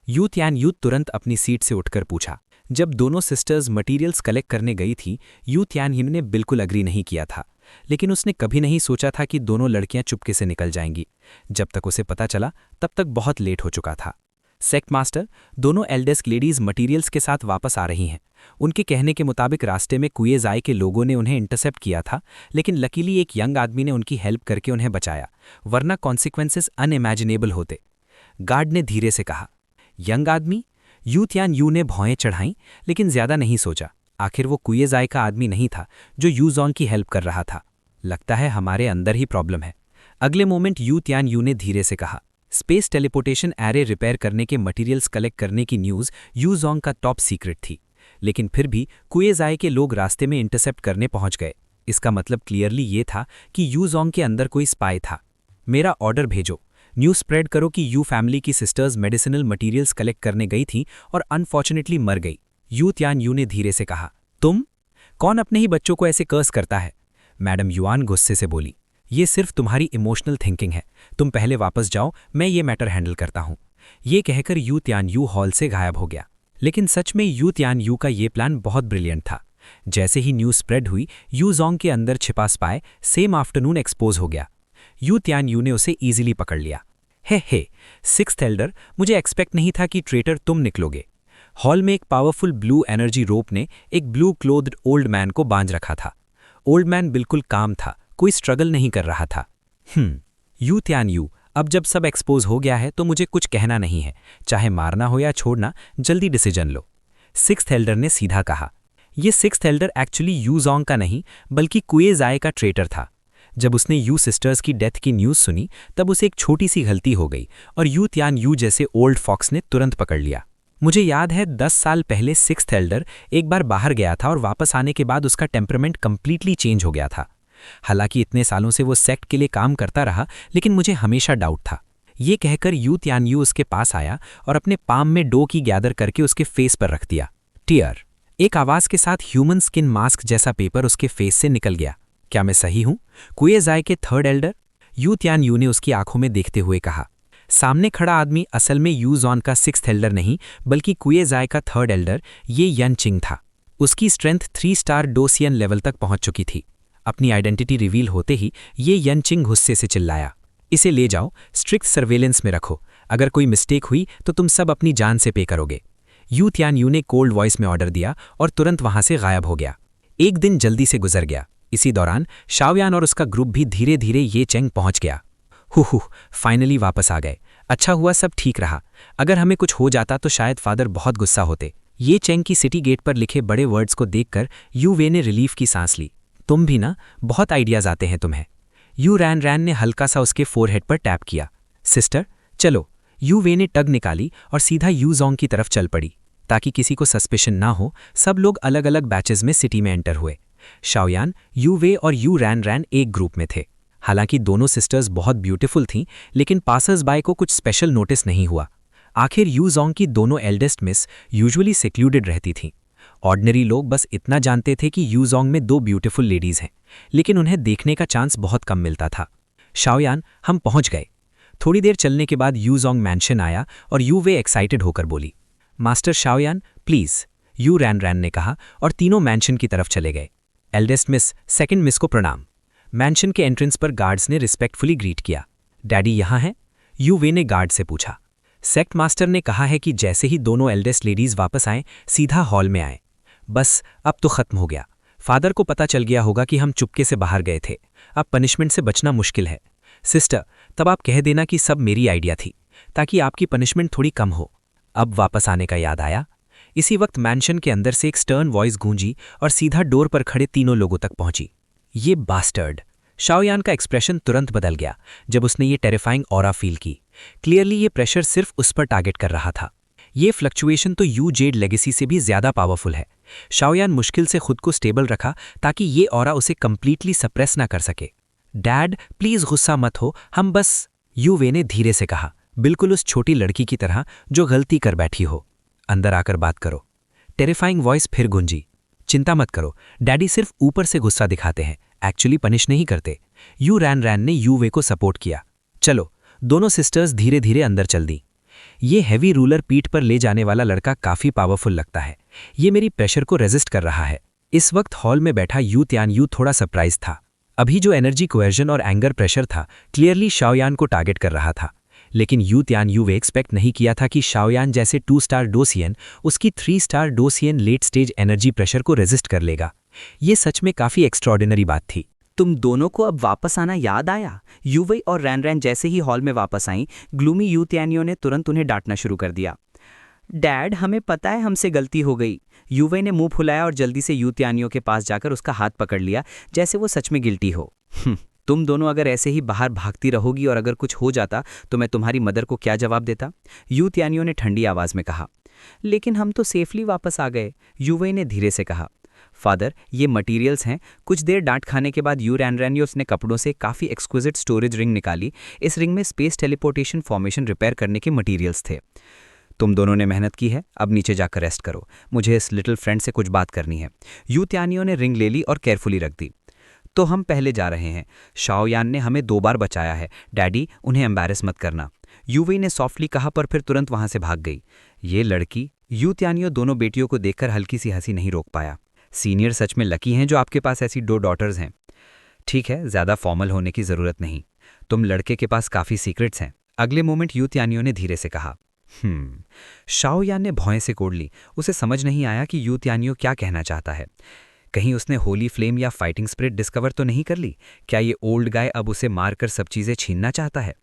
यू त्यान यू तुरंत अपनी सीट से उठकर पूछा। जब दोनों सिस्टर्स मटेरियल्स कलेक्ट करने गई थी, यू त्यान हिम ने बिल्कुल अग्री नहीं किया था, लेकिन उसने कभी नहीं सोचा था कि दोनों लड़कियां चुपके से निकल जाएंगी। जब तक उसे पता चला तब तक बहुत लेट हो चुका था। सेक्ट मास्टर, दोनों एल्डेस्ट लेडीज मटेरियल्स के साथ वापस आ रही हैं। उनके कहने के मुताबिक रास्ते में कुएजाई के लोगों ने उन्हें इंटरसेप्ट किया था, लेकिन लकीली एक यंग आदमी ने उनकी हेल्प करके उन्हें बचाया, वरना कॉन्सिक्वेंसेस अनइमेजिनेबल होते। गार्ड ने धीरे से कहा। यंग आदमी? यू त्यान यू ने भौएं चढ़ाईं, लेकिन ज्यादा नहीं सोचा। आखिर वो कुएजाई का आदमी नहीं था जो यूजोंग की हेल्प कर रहा था। लगता है हमारे अंदर ही प्रॉब्लम है। अगले मोमेंट यू त्यान यू ने धीरे से कहा, स्पेस टेलीपोर्टेशन एरे रिपेयर करने के मटेरियल्स कलेक्ट करने की न्यूज़ यूजोंग का टॉप सीक्रेट थी, लेकिन फिर भी कुएजाई के लोग रास्ते में इंटरसेप्ट करने पहुंच गए। इसका मतलब क्लियरली ये था कि यूजोंग के अंदर कोई स्पाई था। मेरा ऑर्डर भेजो, न्यूज़ स्प्रेड करो कि यू फैमिली की सिस्टर्स मेडिसिनल मटेरियल्स कलेक्ट करने गई थीं और अनफॉर्चुनेटली मर गई। यू त्यान यू ने धीरे से कहा। तुम? कौन अपने ही बच्चों को ऐसे कर्स करता है? मैडम युआन गुस्से से बोली। ये सिर्फ तुम्हारी इमोशनल थिंकिंग है, तुम पहले वापस जाओ, मैं ये मैटर हैंडल करता हूं। ये कहकर यू त्यान यू हॉल से गायब हो गया। लेकिन सच में यू त्यान यू का ये प्लान बहुत ब्रिलियंट था। जैसे ही न्यूज़ स्प्रेड हुई, यूजोंग के अंदर छिपा स्पाई सेम आफ्टरनून एक्सपोज हो गया। यू त्यान यू ने उसे ईजिली पकड़ लिया। हे सिक्स्थ एल्डर, मुझे एक्सपेक्ट नहीं था कि ट्रेटर तुम निकलोगे। हॉल में एक पावरफुल ब्लू एनर्जी रोप ने एक ब्लू क्लोथ्ड ओल्ड मैन को बांध रखा था। ओल्ड मैन बिल्कुल काम था, कोई स्ट्रगल नहीं कर रहा था। यू त्यान यू, अब जब सब एक्सपोज हो गया है तो मुझे कुछ कहना नहीं है, चाहे मारना हो या छोड़ना, जल्दी डिसीजन लो। सिक्स्थ एल्डर ने सीधा कहा। ये सिक्स्थ एल्डर एक्चुअली यूजोंग का नहीं बल्कि कुएजाई का ट्रेटर था। जब उसने यू सिस्टर्स की डेथ की न्यूज़ सुनी तब उसे एक छोटी सी गलती हो गई और यू त्यान यू जैसे ओल्ड फॉक्स ने तुरंत पकड़ लिया। मुझे याद है 10 साल पहले सिक्स्थ एल्डर एक बार बाहर गया था और वापस आने के बाद उसका टेम्परामेंट कंप्लीटली चेंज हो गया था। हालांकि इतने सालों से वो सेक्ट के लिए काम करता रहा, लेकिन मुझे हमेशा डाउट था। ये कहकर यू त्यान यू उसके पास आया और अपने पाम में डो की गैदर करके उसके फेस पर रख दिया। टीयर, एक आवाज के साथ ह्यूमन स्किन मास्क जैसा पेपर उसके फेस से निकल गया। क्या मैं सही हूं? कुएजाई के थर्ड एल्डर? यू त्यान यू ने उसकी आंखों में देखते हुए कहा। सामने खड़ा आदमी असल में यूजोन का सिक्स्थ एल्डर नहीं बल्कि कुएजाई का थर्ड एल्डर ये यन चिंग था। उसकी स्ट्रेंथ 3 स्टार डोसियन लेवल तक पहुंच चुकी थी। अपनी आइडेंटिटी रिवील होते ही ये यन चिंग गुस्से से चिल्लाया। इसे ले जाओ, स्ट्रिक्ट सर्वेलेंस में रखो, अगर कोई मिस्टेक हुई तो तुम सब अपनी जान से पे करोगे। यू त्यान यू ने कोल्ड वॉइस में ऑर्डर दिया और तुरंत वहां से गायब हो गया। एक दिन जल्दी से गुजर गया। इसी दौरान शाओयान और उसका ग्रुप भी धीरे धीरे ये चेंग पहुंच गया। फाइनली वापस आ गए। अच्छा हुआ सब ठीक रहा, अगर हमें कुछ हो जाता तो शायद फादर बहुत गुस्सा होते। ये चेंग की सिटी गेट पर लिखे बड़े वर्ड्स को देखकर यू वे ने रिलीफ की सांस ली। तुम भी ना, बहुत आइडियाज आते हैं तुम्हें। यू रैन रैन ने हल्का सा उसके फोरहेड पर टैप किया। सिस्टर चलो। यू वे ने टग निकाली और सीधा यूजोंग की तरफ चल पड़ी। ताकि किसी को सस्पिशन ना हो, सब लोग अलग अलग बैचेज में सिटी में एंटर हुए। शाओयान, यू वे और यू रैन रैन एक ग्रुप में थे। हालांकि दोनों सिस्टर्स बहुत ब्यूटीफुल थीं, लेकिन पासर्स बाय को कुछ स्पेशल नोटिस नहीं हुआ। आखिर यूजोंग की दोनों एल्डेस्ट मिस यूजुअली सेक्लूडेड रहती थीं। ऑर्डिनरी लोग बस इतना जानते थे कि यूजोंग में 2 ब्यूटीफुल लेडीज हैं, लेकिन उन्हें देखने का चांस बहुत कम मिलता था। शाओयान, हम पहुंच गए। थोड़ी देर चलने के बाद यूजोंग मैंशन आया और यू वे एक्साइटेड होकर बोली, मास्टर शाओयान प्लीज। यू रैन रैन ने कहा और तीनों मैंशन की तरफ चले गए। एल्डेस्ट मिस, सेकंड मिस को प्रणाम। मैंशन के एंट्रेंस पर गार्ड्स ने रिस्पेक्टफुली ग्रीट किया। डैडी यहाँ हैं? यू वे ने गार्ड से पूछा। सेक्ट मास्टर ने कहा है कि जैसे ही दोनों एल्डेस्ट लेडीज वापस आएं, सीधा हॉल में आए। बस अब तो खत्म हो गया। फादर को पता चल गया होगा कि हम चुपके से बाहर गए थे। अब पनिशमेंट से बचना मुश्किल है। सिस्टर, तब आप कह देना कि सब मेरी आइडिया थी, ताकि आपकी पनिशमेंट थोड़ी कम हो। अब वापस आने का याद आया। इसी वक्त मैंशन के अंदर से एक स्टर्न वॉइस गूंजी और सीधा डोर पर खड़े तीनों लोगों तक पहुंची। ये बास्टर्ड। शाओयान का एक्सप्रेशन तुरंत बदल गया जब उसने ये टेरिफाइंग ऑरा फील की। क्लियरली ये प्रेशर सिर्फ उस पर टारगेट कर रहा था। ये फ्लक्चुएशन तो यू जेड लेगेसी से भी ज्यादा पावरफुल है। शाओयान मुश्किल से खुद को स्टेबल रखा ताकि ये ऑरा उसे कंप्लीटली सप्रेस ना कर सके। डैड प्लीज गुस्सा मत हो, हम बस, यू वे ने धीरे से कहा, बिल्कुल उस छोटी लड़की की तरह जो गलती कर बैठी हो। अंदर आकर बात करो। टेरिफाइंग वॉइस फिर गूंजी। चिंता मत करो, डैडी सिर्फ ऊपर से गुस्सा दिखाते हैं, एक्चुअली पनिश नहीं करते। यू रैन रैन ने यू वे को सपोर्ट किया। चलो। दोनों सिस्टर्स धीरे धीरे अंदर चल दी। ये हैवी रूलर पीठ पर ले जाने वाला लड़का काफी पावरफुल लगता है। ये मेरी प्रेशर को रेजिस्ट कर रहा है। इस वक्त हॉल में बैठा यू त्यान यू थोड़ा सरप्राइज था। अभी जो एनर्जी कोएर्जन और एंगर प्रेशर था क्लियरली शाओयान को टारगेट कर रहा था। लेकिन यू त्यान यू वे एक्सपेक्ट नहीं किया था कि शाओयान जैसे 2 स्टार डोसियन उसकी 3 स्टार डोसियन लेट स्टेज एनर्जी प्रेशर को रेजिस्ट कर लेगा। ये सच में काफी एक्स्ट्रॉर्डिनरी बात थी। तुम दोनों को अब वापस आना याद आया? यूवे और रैन रैन जैसे ही हॉल में वापस आईं, ग्लूमी यू त्यानियो ने तुरंत उन्हें डांटना शुरू कर दिया। डैड, हमें पता है हमसे गलती हो गई। यूवे ने मुंह फुलाया और जल्दी से यू त्यानियो के पास जाकर उसका हाथ पकड़ लिया, जैसे वो सच में गिल्टी हो। तुम दोनों अगर ऐसे ही बाहर भागती रहोगी और अगर कुछ हो जाता तो मैं तुम्हारी मदर को क्या जवाब देता? यू त्यानियों ने ठंडी आवाज में कहा। लेकिन हम तो सेफली वापस आ गए, युवई ने धीरे से कहा। फादर, ये मटेरियल्स हैं। कुछ देर डांट खाने के बाद यू रैनरैनियोस ने कपड़ों से काफ़ी एक्सक्विजिट स्टोरेज रिंग निकाली। इस रिंग में स्पेस टेलीपोर्टेशन फॉर्मेशन रिपेयर करने के मटेरियल्स थे। तुम दोनों ने मेहनत की है, अब नीचे जाकर रेस्ट करो, मुझे इस लिटिल फ्रेंड से कुछ बात करनी है। यू त्यानियों ने रिंग ले ली और केयरफुली रख दी। तो हम पहले जा रहे हैं। शाओयान ने हमें 2 बार बचाया है, डैडी उन्हें एम्बैरेस मत करना, यूवी ने सॉफ्टली कहा, पर फिर तुरंत वहां से भाग गई। ये लड़की, यू त्यानियों दोनों बेटियों को देखकर हल्की सी हंसी नहीं रोक पाया। सीनियर सच में लकी हैं जो आपके पास ऐसी 2 डॉटर्स हैं। ठीक है, ज्यादा फॉर्मल होने की जरूरत नहीं, तुम लड़के के पास काफी सीक्रेट्स हैं, अगले मोमेंट यू त्यानियों ने धीरे से कहा। शाओयान ने भौएं से कोड़ ली। उसे समझ नहीं आया कि यू त्यानियों क्या कहना चाहता है। कहीं उसने होली फ्लेम या फाइटिंग स्पिरिट डिस्कवर तो नहीं कर ली? क्या ये ओल्ड गाय अब उसे मारकर सब चीजें छीनना चाहता है?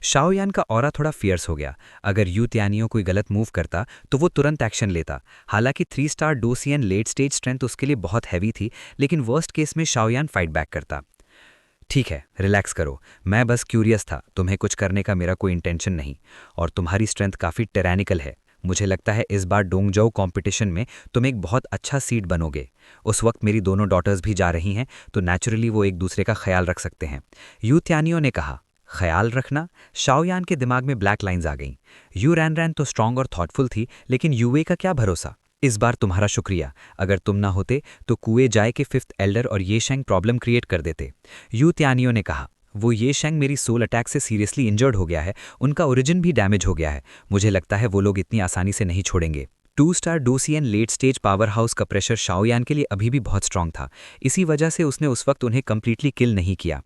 शाओयान का ऑरा थोड़ा फियर्स हो गया। अगर यू त्यानियों कोई गलत मूव करता तो वो तुरंत एक्शन लेता। हालांकि 3 स्टार डोसियन लेट स्टेज स्ट्रेंथ उसके लिए बहुत हैवी थी, लेकिन वर्स्ट केस में शाओयान फाइट बैक करता। ठीक है, रिलैक्स करो, मैं बस क्यूरियस था, तुम्हें कुछ करने का मेरा कोई इंटेंशन नहीं, और तुम्हारी स्ट्रेंथ काफ़ी टेरानिकल है। मुझे लगता है इस बार डोंगजोउ कंपटीशन में तुम एक बहुत अच्छा सीड बनोगे। उस वक्त मेरी दोनों डॉटर्स भी जा रही हैं, तो नेचुरली वो एक दूसरे का ख्याल रख सकते हैं। यू त्यानियों ने कहा। ख्याल रखना? शाओयान के दिमाग में ब्लैक लाइंस आ गईं। यू रैन तो स्ट्रांग और थॉटफुल थी, लेकिन यूवे का क्या भरोसा? इस बार तुम्हारा शुक्रिया, अगर तुम ना होते तो कुए जाए के 5th एल्डर और ये शेंग प्रॉब्लम क्रिएट कर देते। यू त्यानियों ने कहा। वो ये शेंग मेरी सोल अटैक से सीरियसली इंजर्ड हो गया है, उनका ओरिजिन भी डैमेज हो गया है। मुझे लगता है वो लोग इतनी आसानी से नहीं छोड़ेंगे। 2 स्टार डोसियन लेट स्टेज पावर हाउस का प्रेशर शाओयान के लिए अभी भी बहुत स्ट्रांग था, इसी वजह से उसने उस वक्त उन्हें कंप्लीटली किल नहीं किया।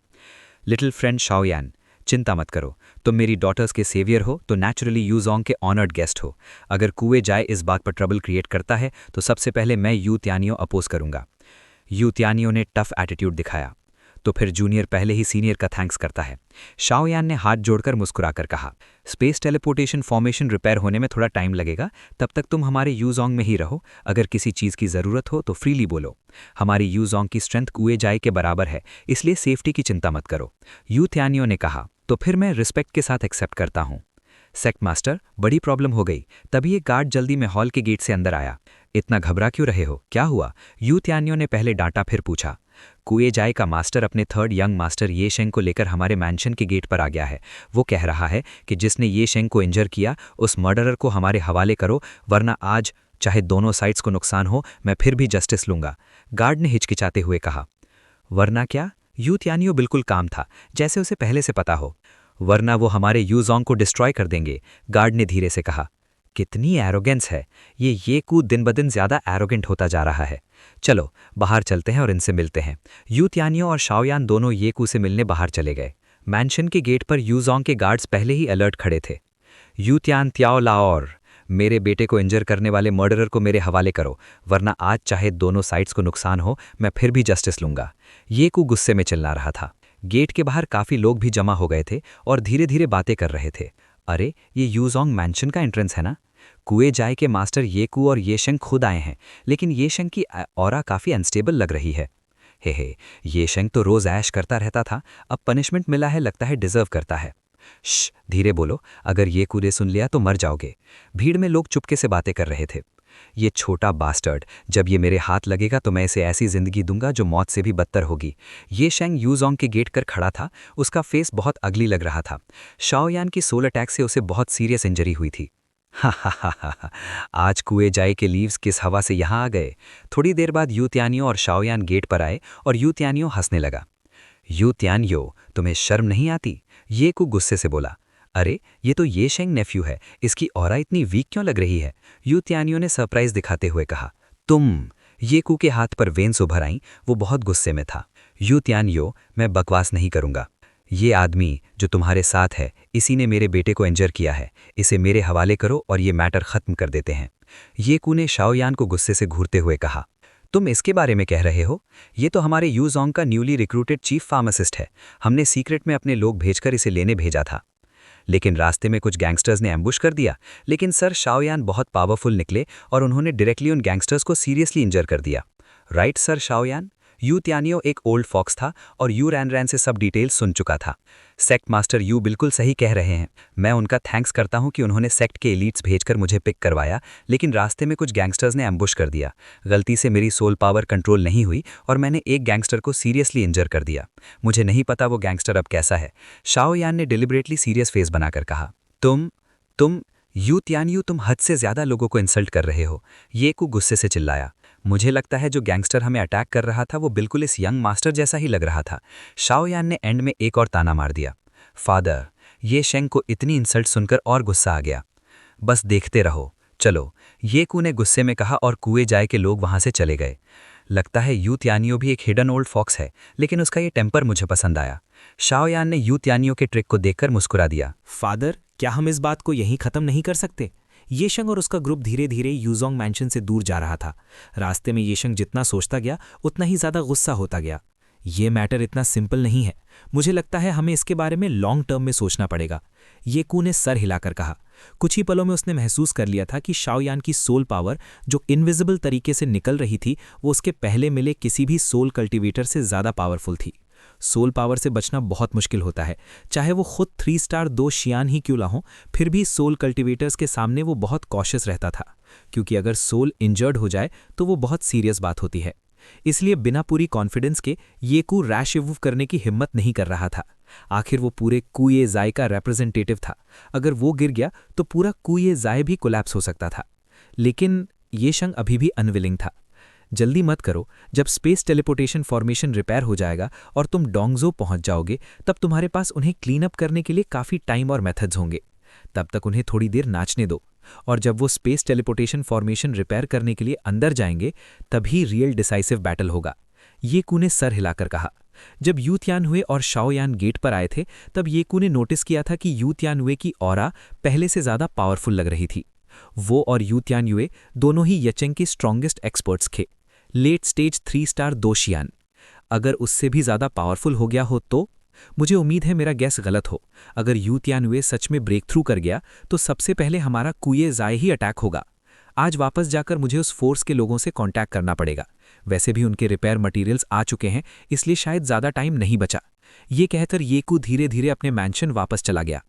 लिटिल फ्रेंड शाओयान, चिंता मत करो, तुम मेरी डॉटर्स के सेवियर हो, तो नेचुरली यूजोंग के ऑनर्ड गेस्ट हो। अगर कुए जाए इस बात पर ट्रबल क्रिएट करता है तो सबसे पहले मैं यू त्यानियों अपोज करूंगा। यू त्यानियों ने टफ एटीट्यूड दिखाया। तो फिर जूनियर पहले ही सीनियर का थैंक्स करता है। शाओयान ने हाथ जोड़कर मुस्कुराकर कहा। स्पेस टेलीपोर्टेशन फॉर्मेशन रिपेयर होने में थोड़ा टाइम लगेगा, तब तक तुम हमारे यूजोंग में ही रहो। अगर किसी चीज़ की ज़रूरत हो तो फ्रीली बोलो। हमारी यूजोंग की स्ट्रेंथ कुए जाए के बराबर है, इसलिए सेफ्टी की चिंता मत करो। यू त्यानियों ने कहा। तो फिर मैं रिस्पेक्ट के साथ एक्सेप्ट करता हूँ। सेक्ट मास्टर, बड़ी प्रॉब्लम हो गई। तभी एक गार्ड जल्दी में हॉल के गेट से अंदर आया। इतना घबरा क्यों रहे हो, क्या हुआ? यू त्यानियों ने पहले डांटा फिर पूछा। कुए जाए का मास्टर अपने 3rd यंग मास्टर ये शेंग को लेकर हमारे मैंशन के गेट पर आ गया है। वो कह रहा है कि जिसने ये शेंग को इंजर किया उस मर्डरर को हमारे हवाले करो, वरना आज चाहे दोनों साइड्स को नुकसान हो, मैं फिर भी जस्टिस लूंगा। गार्ड ने हिचकिचाते हुए कहा। वरना क्या? यू त्यानियों बिल्कुल काम था, जैसे उसे पहले से पता हो। वरना वो हमारे यूजोंग को डिस्ट्रॉय कर देंगे, गार्ड ने धीरे से कहा। कितनी एरोगेंस है, ये कू दिन ब दिन ज्यादा एरोगेंट होता जा रहा है। चलो बाहर चलते हैं और इनसे मिलते हैं। यू त्यानियों और शाओयान दोनों ये कू से मिलने बाहर चले गए। मैंशन के गेट पर यूजोंग के गार्ड्स पहले ही अलर्ट खड़े थे। यू त्यान त्याओ लाओर, मेरे बेटे को इंजर करने वाले मर्डरर को मेरे हवाले करो, वरना आज चाहे दोनों साइड्स को नुकसान हो, मैं फिर भी जस्टिस लूंगा। ये कू गुस्से में चिल्ला रहा था। गेट के बाहर काफी लोग भी जमा हो गए थे और धीरे धीरे बातें कर रहे थे। अरे, ये यूजोंग मैंशन का एंट्रेंस है ना? कुए जाए के मास्टर ये कू और ये शेंग खुद आए हैं, लेकिन ये शेंग की ऑरा काफी अनस्टेबल लग रही है। हे, ये शेंग तो रोज ऐश करता रहता था, अब पनिशमेंट मिला है, लगता है डिजर्व करता है। श्श, धीरे बोलो, अगर ये कूदे सुन लिया तो मर जाओगे। भीड़ में लोग चुपके से बातें कर रहे थे। ये छोटा बास्टर्ड, जब ये मेरे हाथ लगेगा तो मैं इसे ऐसी जिंदगी दूंगा जो मौत से भी बदतर होगी। ये शेंग यूजोंग के गेट कर खड़ा था, उसका फेस बहुत अगली लग रहा था। शाओयान की सोल अटैक से उसे बहुत सीरियस इंजरी हुई थी। हा, आज कुए जाए के लीव्स किस हवा से यहाँ आ गए। थोड़ी देर बाद यू त्यानियों और शाओयान गेट पर आए और यू त्यानियों हंसने लगा। यू त्यानियों, तुम्हें शर्म नहीं आती? ये कू गुस्से से बोला। अरे, ये तो ये शेंग नेफ्यू है, इसकी ऑरा इतनी वीक क्यों लग रही है? यू त्यानियों ने सरप्राइज दिखाते हुए कहा। तुम? ये कू के हाथ पर वेन्स उभर आईं, वो बहुत गुस्से में था। यू त्यानियों, मैं बकवास नहीं करूंगा। ये आदमी जो तुम्हारे साथ है, इसी ने मेरे बेटे को इंजर किया है। इसे मेरे हवाले करो और ये मैटर खत्म कर देते हैं। ये कू ने शाओयान को गुस्से से घूरते हुए कहा। तुम इसके बारे में कह रहे हो? ये तो हमारे यूजोंग का न्यूली रिक्रूटेड चीफ फार्मासिस्ट है। हमने सीक्रेट में अपने लोग भेजकर इसे लेने भेजा था, लेकिन रास्ते में कुछ गैंगस्टर्स ने एम्बुश कर दिया। लेकिन सर, शाओयान बहुत पावरफुल निकले और उन्होंने डायरेक्टली उन गैंगस्टर्स को सीरियसली इंजर कर दिया। Right sir Xiao Yan? यू त्यानियो एक ओल्ड फॉक्स था और यू रैन रैन से सब डिटेल सुन चुका था। सेक्ट मास्टर यू बिल्कुल सही कह रहे हैं। मैं उनका थैंक्स करता हूं कि उन्होंने सेक्ट के एलीट्स भेजकर मुझे पिक करवाया, लेकिन रास्ते में कुछ गैंगस्टर्स ने एम्बुश कर दिया। गलती से मेरी सोल पावर कंट्रोल नहीं हुई और मैंने एक गैंगस्टर को सीरियसली इंजर कर दिया। मुझे नहीं पता वो गैंगस्टर अब कैसा है। शाओ यान ने डिलिबरेटली सीरियस फेस बनाकर कहा, तुम यू त्यानियो, तुम हद से ज्यादा लोगों को इंसल्ट कर रहे हो। ये कु गुस्से से चिल्लाया। मुझे लगता है जो गैंगस्टर हमें अटैक कर रहा था वो बिल्कुल इस यंग मास्टर जैसा ही लग रहा था। शाओ यान ने एंड में एक और ताना मार दिया। फादर, ये शेंग को इतनी इंसल्ट सुनकर और गुस्सा आ गया। बस देखते रहो, चलो, ये कु ने गुस्से में कहा और कुएं जाए के लोग वहां से चले गए। लगता है यू त्यानियो भी एक हिडन ओल्ड फॉक्स है, लेकिन उसका ये टेम्पर मुझे पसंद आया। शाओ यान ने यू त्यानियो के ट्रिक को देखकर मुस्कुरा दिया। फादर, क्या हम इस बात को यहीं खत्म नहीं कर सकते? येशंग और उसका ग्रुप धीरे धीरे यूजोंग मैंशन से दूर जा रहा था। रास्ते में येशंग जितना सोचता गया उतना ही ज्यादा गुस्सा होता गया। ये मैटर इतना सिंपल नहीं है। मुझे लगता है हमें इसके बारे में लॉन्ग टर्म में सोचना पड़ेगा। ये कू ने सर हिलाकर कहा। कुछ ही पलों में उसने महसूस कर लिया था कि शाओयान की सोल पावर जो इनविजिबल तरीके से निकल रही थी वो उसके पहले मिले किसी भी सोल कल्टीवेटर से ज्यादा पावरफुल थी। सोल पावर से बचना बहुत मुश्किल होता है, चाहे वो खुद 3 स्टार 2 शियान ही क्यों ना हो। फिर भी सोल कल्टीवेटर्स के सामने वो बहुत कॉशियस रहता था, क्योंकि अगर सोल इंजर्ड हो जाए तो वो बहुत सीरियस बात होती है। इसलिए बिना पूरी कॉन्फिडेंस के ये कू रैश मूव करने की हिम्मत नहीं कर रहा था। आखिर वो पूरे कुए जाय का रिप्रेजेंटेटिव था। अगर वो गिर गया तो पूरा कुए जाय भी कोलैप्स हो सकता था। लेकिन ये शंग अभी भी अनविलिंग था। जल्दी मत करो, जब स्पेस टेलीपोर्टेशन फॉर्मेशन रिपेयर हो जाएगा और तुम डोंगजो पहुंच जाओगे तब तुम्हारे पास उन्हें क्लीन अप करने के लिए काफ़ी टाइम और मेथड्स होंगे। तब तक उन्हें थोड़ी देर नाचने दो, और जब वो स्पेस टेलीपोर्टेशन फॉर्मेशन रिपेयर करने के लिए अंदर जाएंगे तभी रियल डिसाइसिव बैटल होगा। ये कू ने सर हिलाकर कहा। जब यू त्यानहुए और शाओ यान गेट पर आए थे तब ये कू ने नोटिस किया था कि यू त्यानहुए की ऑरा पहले से ज़्यादा पावरफुल लग रही थी। वो और यू त्यानहुए दोनों ही यचेंग के स्ट्रॉन्गेस्ट एक्सपर्ट्स थे। Late stage 3 star 2 Xian. अगर उससे भी ज़्यादा पावरफुल हो गया हो तो? मुझे उम्मीद है मेरा गैस गलत हो। अगर यू त्यानहुए सच में ब्रेक थ्रू कर गया तो सबसे पहले हमारा कुए जाय ही अटैक होगा। आज वापस जाकर मुझे उस फोर्स के लोगों से कांटेक्ट करना पड़ेगा। वैसे भी उनके रिपेयर मटेरियल्स आ चुके हैं, इसलिए शायद ज़्यादा टाइम नहीं बचा। ये कहकर ये कू धीरे धीरे अपने मैंशन वापस चला गया।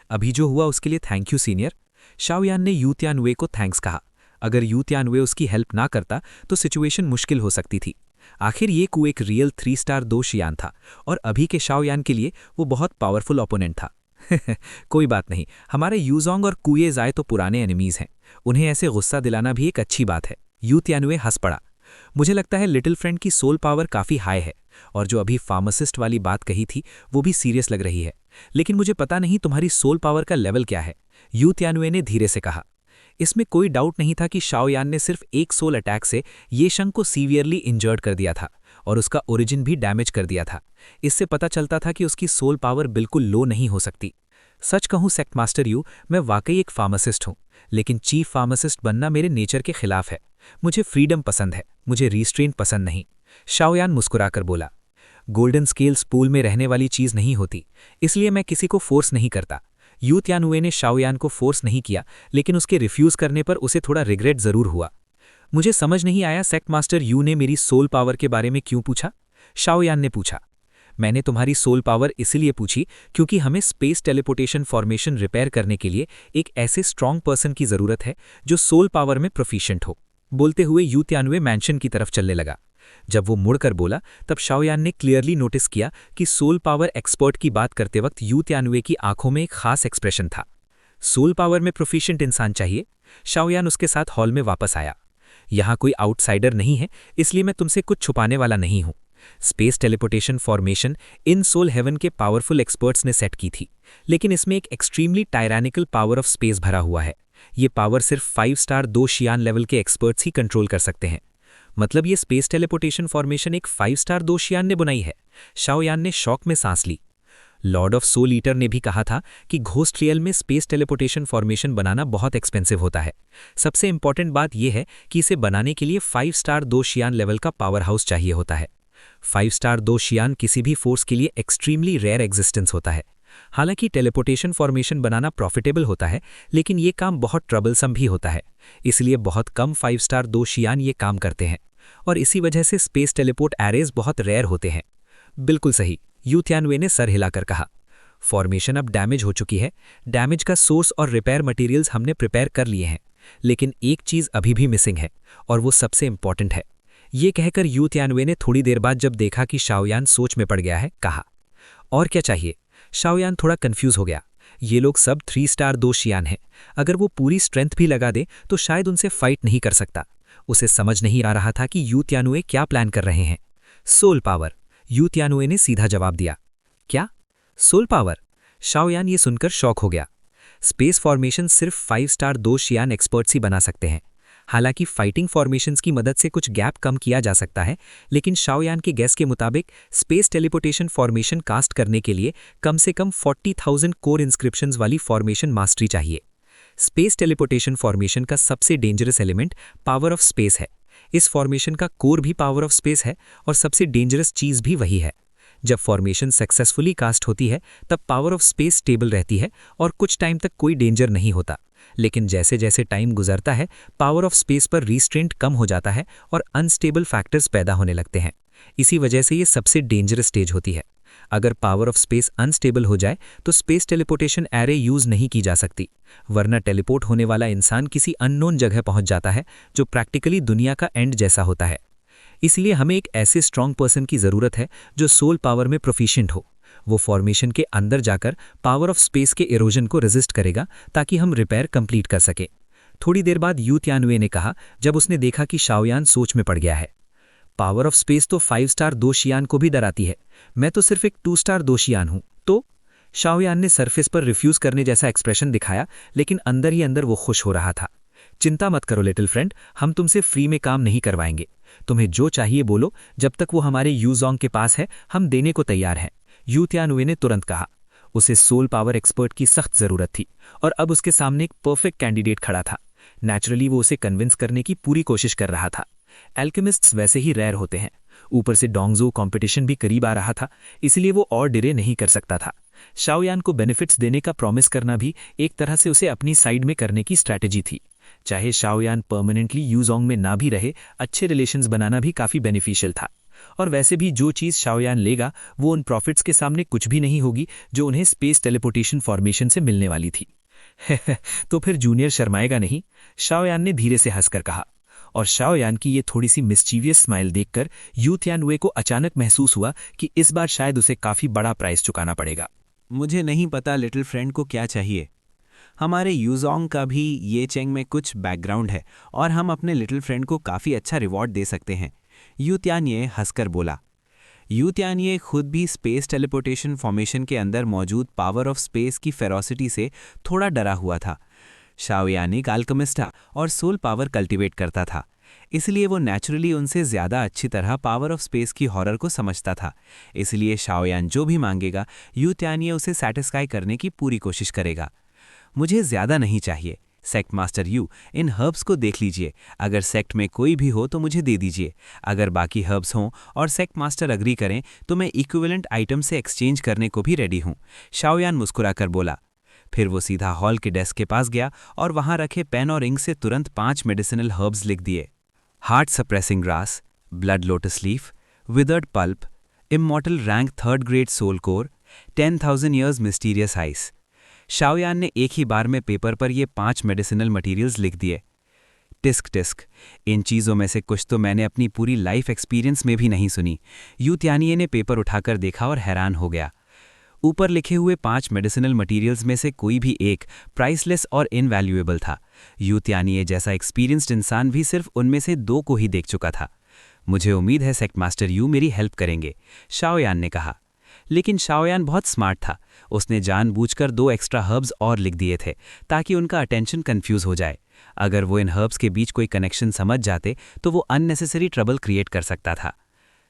अभी जो हुआ उसके लिए थैंक यू सीनियर। शाओ यान ने यू त्यानहुए को थैंक्स कहा। अगर यू त्यानहुए उसकी हेल्प ना करता तो सिचुएशन मुश्किल हो सकती थी। आखिर ये कू एक रियल 3 स्टार 2 शियान था और अभी के शाओ यान के लिए वो बहुत पावरफुल ओपोनेंट था। कोई बात नहीं, हमारे यूजोंग और कुए जाय तो पुराने एनिमीज हैं। उन्हें ऐसे गुस्सा दिलाना भी एक अच्छी बात है। यू त्यानहुए हंस पड़ा। मुझे लगता है लिटिल फ्रेंड की सोल पावर काफ़ी हाई है, और जो अभी फार्मासिस्ट वाली बात कही थी वो भी सीरियस लग रही है। लेकिन मुझे पता नहीं तुम्हारी सोल पावर का लेवल क्या है, यू त्यानहुए ने धीरे से कहा। इसमें कोई डाउट नहीं था कि शाओ यान ने सिर्फ एक सोल अटैक से ये शंग को सीवियरली इंजर्ड कर दिया था और उसका ओरिजिन भी डैमेज कर दिया था। इससे पता चलता था कि उसकी सोल पावर बिल्कुल लो नहीं हो सकती। सच कहूं सेक्ट मास्टर यू, मैं वाकई एक फार्मासिस्ट हूं, लेकिन चीफ फार्मासिस्ट बनना मेरे नेचर के खिलाफ है। मुझे फ्रीडम पसंद है, मुझे रिस्ट्रेन पसंद नहीं। शाओ यान मुस्कुराकर बोला। गोल्डन स्केल्स पूल में रहने वाली चीज़ नहीं होती, इसलिए मैं किसी को फोर्स नहीं करता। यू त्यानहुए ने शाओ यान को फोर्स नहीं किया, लेकिन उसके रिफ्यूज़ करने पर उसे थोड़ा रिग्रेट ज़रूर हुआ। मुझे समझ नहीं आया सेक्ट मास्टर यू ने मेरी सोल पावर के बारे में क्यों पूछा? शाओ यान ने पूछा। मैंने तुम्हारी सोल पावर इसलिए पूछी क्योंकि हमें स्पेस टेलीपोर्टेशन फॉर्मेशन रिपेयर करने के लिए एक ऐसे स्ट्रॉन्ग पर्सन की ज़रूरत है जो सोल पावर में प्रोफिशिएंट हो। बोलते हुए यू त्यानहुए मैंशन की तरफ चलने लगा। जब वो मुड़कर बोला तब शाओ यान ने क्लियरली नोटिस किया कि सोल पावर एक्सपर्ट की बात करते वक्त यू त्यानहुए की आंखों में एक खास एक्सप्रेशन था। सोल पावर में प्रोफिशिएंट इंसान चाहिए? शाओ यान उसके साथ हॉल में वापस आया। यहाँ कोई आउटसाइडर नहीं है, इसलिए मैं तुमसे कुछ छुपाने वाला नहीं हूँ। Space teleportation formation in soul heaven के पावरफुल एक्सपर्ट्स ने सेट की थी, लेकिन इसमें एक extremely tyrannical power of space भरा हुआ है। ये पावर सिर्फ 5 स्टार 2 शियान लेवल के एक्सपर्ट्स ही कंट्रोल कर सकते हैं। मतलब ये स्पेस टेलीपोर्टेशन फॉर्मेशन एक 5 स्टार 2 शियान ने बनाई है? शाओ यान ने शौक में सांस ली। लॉर्ड ऑफ सोल ईटर ने भी कहा था कि घोस्ट रियल में स्पेस टेलीपोर्टेशन फॉर्मेशन बनाना बहुत एक्सपेंसिव होता है। सबसे इंपॉर्टेंट बात यह है कि इसे बनाने के लिए 5 स्टार 2 शियान लेवल का पावर हाउस चाहिए होता है। 5 स्टार 2 शियान किसी भी फोर्स के लिए एक्सट्रीमली रेयर एग्जिस्टेंस होता है। हालांकि टेलीपोर्टेशन फॉर्मेशन बनाना प्रॉफिटेबल होता है, लेकिन ये काम बहुत ट्रबलसम भी होता है। इसलिए बहुत कम 5 स्टार 2 शियान ये काम करते हैं। और इसी वजह से स्पेस टेलीपोर्ट एरेज बहुत रेयर होते हैं। बिल्कुल सही, यू तियानवे ने सर हिलाकर कहा। फॉर्मेशन अब डैमेज हो चुकी है, डैमेज का सोर्स और रिपेयर मटेरियल्स हमने प्रिपेयर कर लिए हैं, लेकिन एक चीज़ अभी भी मिसिंग है और वो सबसे इंपॉर्टेंट है। ये कहकर यू तियानवे ने थोड़ी देर बाद जब देखा कि शाओयान सोच में पड़ गया है, कहा, और क्या चाहिए? शाओयान थोड़ा कंफ्यूज हो गया। ये लोग सब 3 स्टार 2 शियान हैं, अगर वो पूरी स्ट्रेंथ भी लगा दे तो शायद उनसे फाइट नहीं कर सकता। उसे समझ नहीं आ रहा था कि यू तियानुए क्या प्लान कर रहे हैं। सोल पावर, यू तियानुए ने सीधा जवाब दिया। क्या? Soul power? शाओयान ये सुनकर शॉक हो गया। स्पेस फॉर्मेशन सिर्फ 5 स्टार 2 शियान एक्सपर्ट्स ही बना सकते हैं। हालांकि फाइटिंग फॉर्मेशंस की मदद से कुछ गैप कम किया जा सकता है, लेकिन शाओयान के गैस के मुताबिक स्पेस टेलीपोर्टेशन फॉर्मेशन कास्ट करने के लिए कम से कम 40,000 कोर इंस्क्रिप्शंस वाली फॉर्मेशन मास्टरी चाहिए। स्पेस टेलीपोर्टेशन फॉर्मेशन का सबसे dangerous element power of space है। इस फॉर्मेशन का कोर भी पावर ऑफ स्पेस है और सबसे डेंजरस चीज़ भी वही है। जब फॉर्मेशन सक्सेसफुली कास्ट होती है तब पावर ऑफ स्पेस स्टेबल रहती है और कुछ टाइम तक कोई डेंजर नहीं होता, लेकिन जैसे जैसे टाइम गुजरता है पावर ऑफ स्पेस पर रिस्ट्रेंट कम हो जाता है और अनस्टेबल फैक्टर्स पैदा होने लगते हैं। इसी वजह से ये सबसे डेंजरस स्टेज होती है। अगर पावर ऑफ स्पेस अनस्टेबल हो जाए तो स्पेस टेलीपोर्टेशन एरे यूज नहीं की जा सकती, वरना टेलीपोर्ट होने वाला इंसान किसी अननोन जगह पहुंच जाता है जो प्रैक्टिकली दुनिया का एंड जैसा होता है। इसलिए हमें एक ऐसे स्ट्रांग पर्सन की ज़रूरत है जो सोल पावर में प्रोफिशिएंट हो। वो फॉर्मेशन के अंदर जाकर पावर ऑफ स्पेस के इरोजन को रेजिस्ट करेगा ताकि हम रिपेयर कंप्लीट कर सकें। थोड़ी देर बाद यू तियानुए ने कहा, जब उसने देखा कि शाओयान सोच में पड़ गया है। पावर ऑफ स्पेस तो 5 स्टार 2 शियान को भी डराती है, मैं तो सिर्फ एक 2 स्टार 2 शियान हूं। तो शाओयान ने सरफेस पर रिफ्यूज करने जैसा एक्सप्रेशन दिखाया, लेकिन अंदर ही अंदर वो खुश हो रहा था। चिंता मत करो लिटिल फ्रेंड, हम तुमसे फ्री में काम नहीं करवाएंगे। तुम्हें जो चाहिए बोलो, जब तक वो हमारे यूजोंग के पास है हम देने को तैयार हैं, यू तियानुए ने तुरंत कहा। उसे सोल पावर एक्सपर्ट की सख्त जरूरत थी और अब उसके सामने एक परफेक्ट कैंडिडेट खड़ा था। नेचुरली वो उसे कन्विंस करने की पूरी कोशिश कर रहा था। एल्केमिस्ट्स वैसे ही रेयर होते हैं, ऊपर से डोंगजो कंपटीशन भी करीब आ रहा था, इसलिए वो और डिले नहीं कर सकता था। शाओयान को बेनिफिट्स देने का प्रॉमिस करना भी एक तरह से उसे अपनी साइड में करने की स्ट्रैटेजी थी। चाहे शाओयान परमानेंटली यूजोंग में ना भी रहे, अच्छे रिलेशंस बनाना भी काफ़ी बेनिफिशियल था। और वैसे भी जो चीज़ शाओयान लेगा वो उन प्रॉफिट्स के सामने कुछ भी नहीं होगी जो उन्हें स्पेस टेलीपोर्टेशन फॉर्मेशन से मिलने वाली थी। तो फिर जूनियर शर्माएगा नहीं, शाओयान ने धीरे से हंसकर कहा। और शाओयान की ये थोड़ी सी मिस्चीवियस स्माइल देखकर यू तियानुए को अचानक महसूस हुआ कि इस बार शायद उसे काफ़ी बड़ा प्राइस चुकाना पड़ेगा। मुझे नहीं पता लिटिल फ्रेंड को क्या चाहिए। हमारे यूजोंग का भी ये चेंग में कुछ बैकग्राउंड है और हम अपने लिटिल फ्रेंड को काफ़ी अच्छा रिवॉर्ड दे सकते हैं, यू तियानुए हंसकर बोला। यू तियानुए खुद भी स्पेस टेलीपोर्टेशन फॉर्मेशन के अंदर मौजूद पावर ऑफ स्पेस की फेरोसिटी से थोड़ा डरा हुआ था। शाओयान एक अल्केमिस्ट था और सोल पावर कल्टीवेट करता था, इसलिए वो नेचुरली उनसे ज़्यादा अच्छी तरह पावर ऑफ स्पेस की हॉरर को समझता था। इसलिए शाओयान जो भी मांगेगा यू तियानुए उसे सैटिस्फाई करने की पूरी कोशिश करेगा। मुझे ज़्यादा नहीं चाहिए sect master you, in herbs को देख लीजिए, अगर सेक्ट में कोई भी हो तो मुझे दे दीजिए। अगर बाकी हर्ब्स हों और सेक्ट मास्टर अग्री करें तो मैं इक्विवेलेंट आइटम से एक्सचेंज करने को भी रेडी हूँ, शाओयान मुस्कुराकर बोला। फिर वो सीधा हॉल के डेस्क के पास गया और वहाँ रखे पेन और इंक से तुरंत 5 मेडिसिनल हर्ब्स लिख दिए। Heart suppressing grass, blood lotus leaf, withered pulp, immortal rank 3rd grade soul core, 10,000 years mysterious ice. Xiao Yan ने एक ही बार में पेपर पर ये 5 मेडिसिनल मटेरियल्स लिख दिए। टिस्क टिस्क, इन चीज़ों में से कुछ तो मैंने अपनी पूरी लाइफ एक्सपीरियंस में भी नहीं सुनी। यू तियानुए ने पेपर उठाकर देखा और हैरान हो गया। ऊपर लिखे हुए 5 मेडिसिनल मटेरियल्स में से कोई भी एक प्राइसलेस और इनवैल्यूएबल था। यू तियानुए जैसा एक्सपीरियंस्ड इंसान भी सिर्फ उनमें से 2 को ही देख चुका था। मुझे उम्मीद है सेक्ट मास्टर यू मेरी हेल्प करेंगे, शाओयान ने कहा। लेकिन शाओयान बहुत स्मार्ट था, उसने जानबूझकर 2 एक्स्ट्रा हर्ब्स और लिख दिए थे ताकि उनका अटेंशन कंफ्यूज हो जाए। अगर वो इन हर्ब्स के बीच कोई कनेक्शन समझ जाते तो वो अननेसेसरी ट्रबल क्रिएट कर सकता था।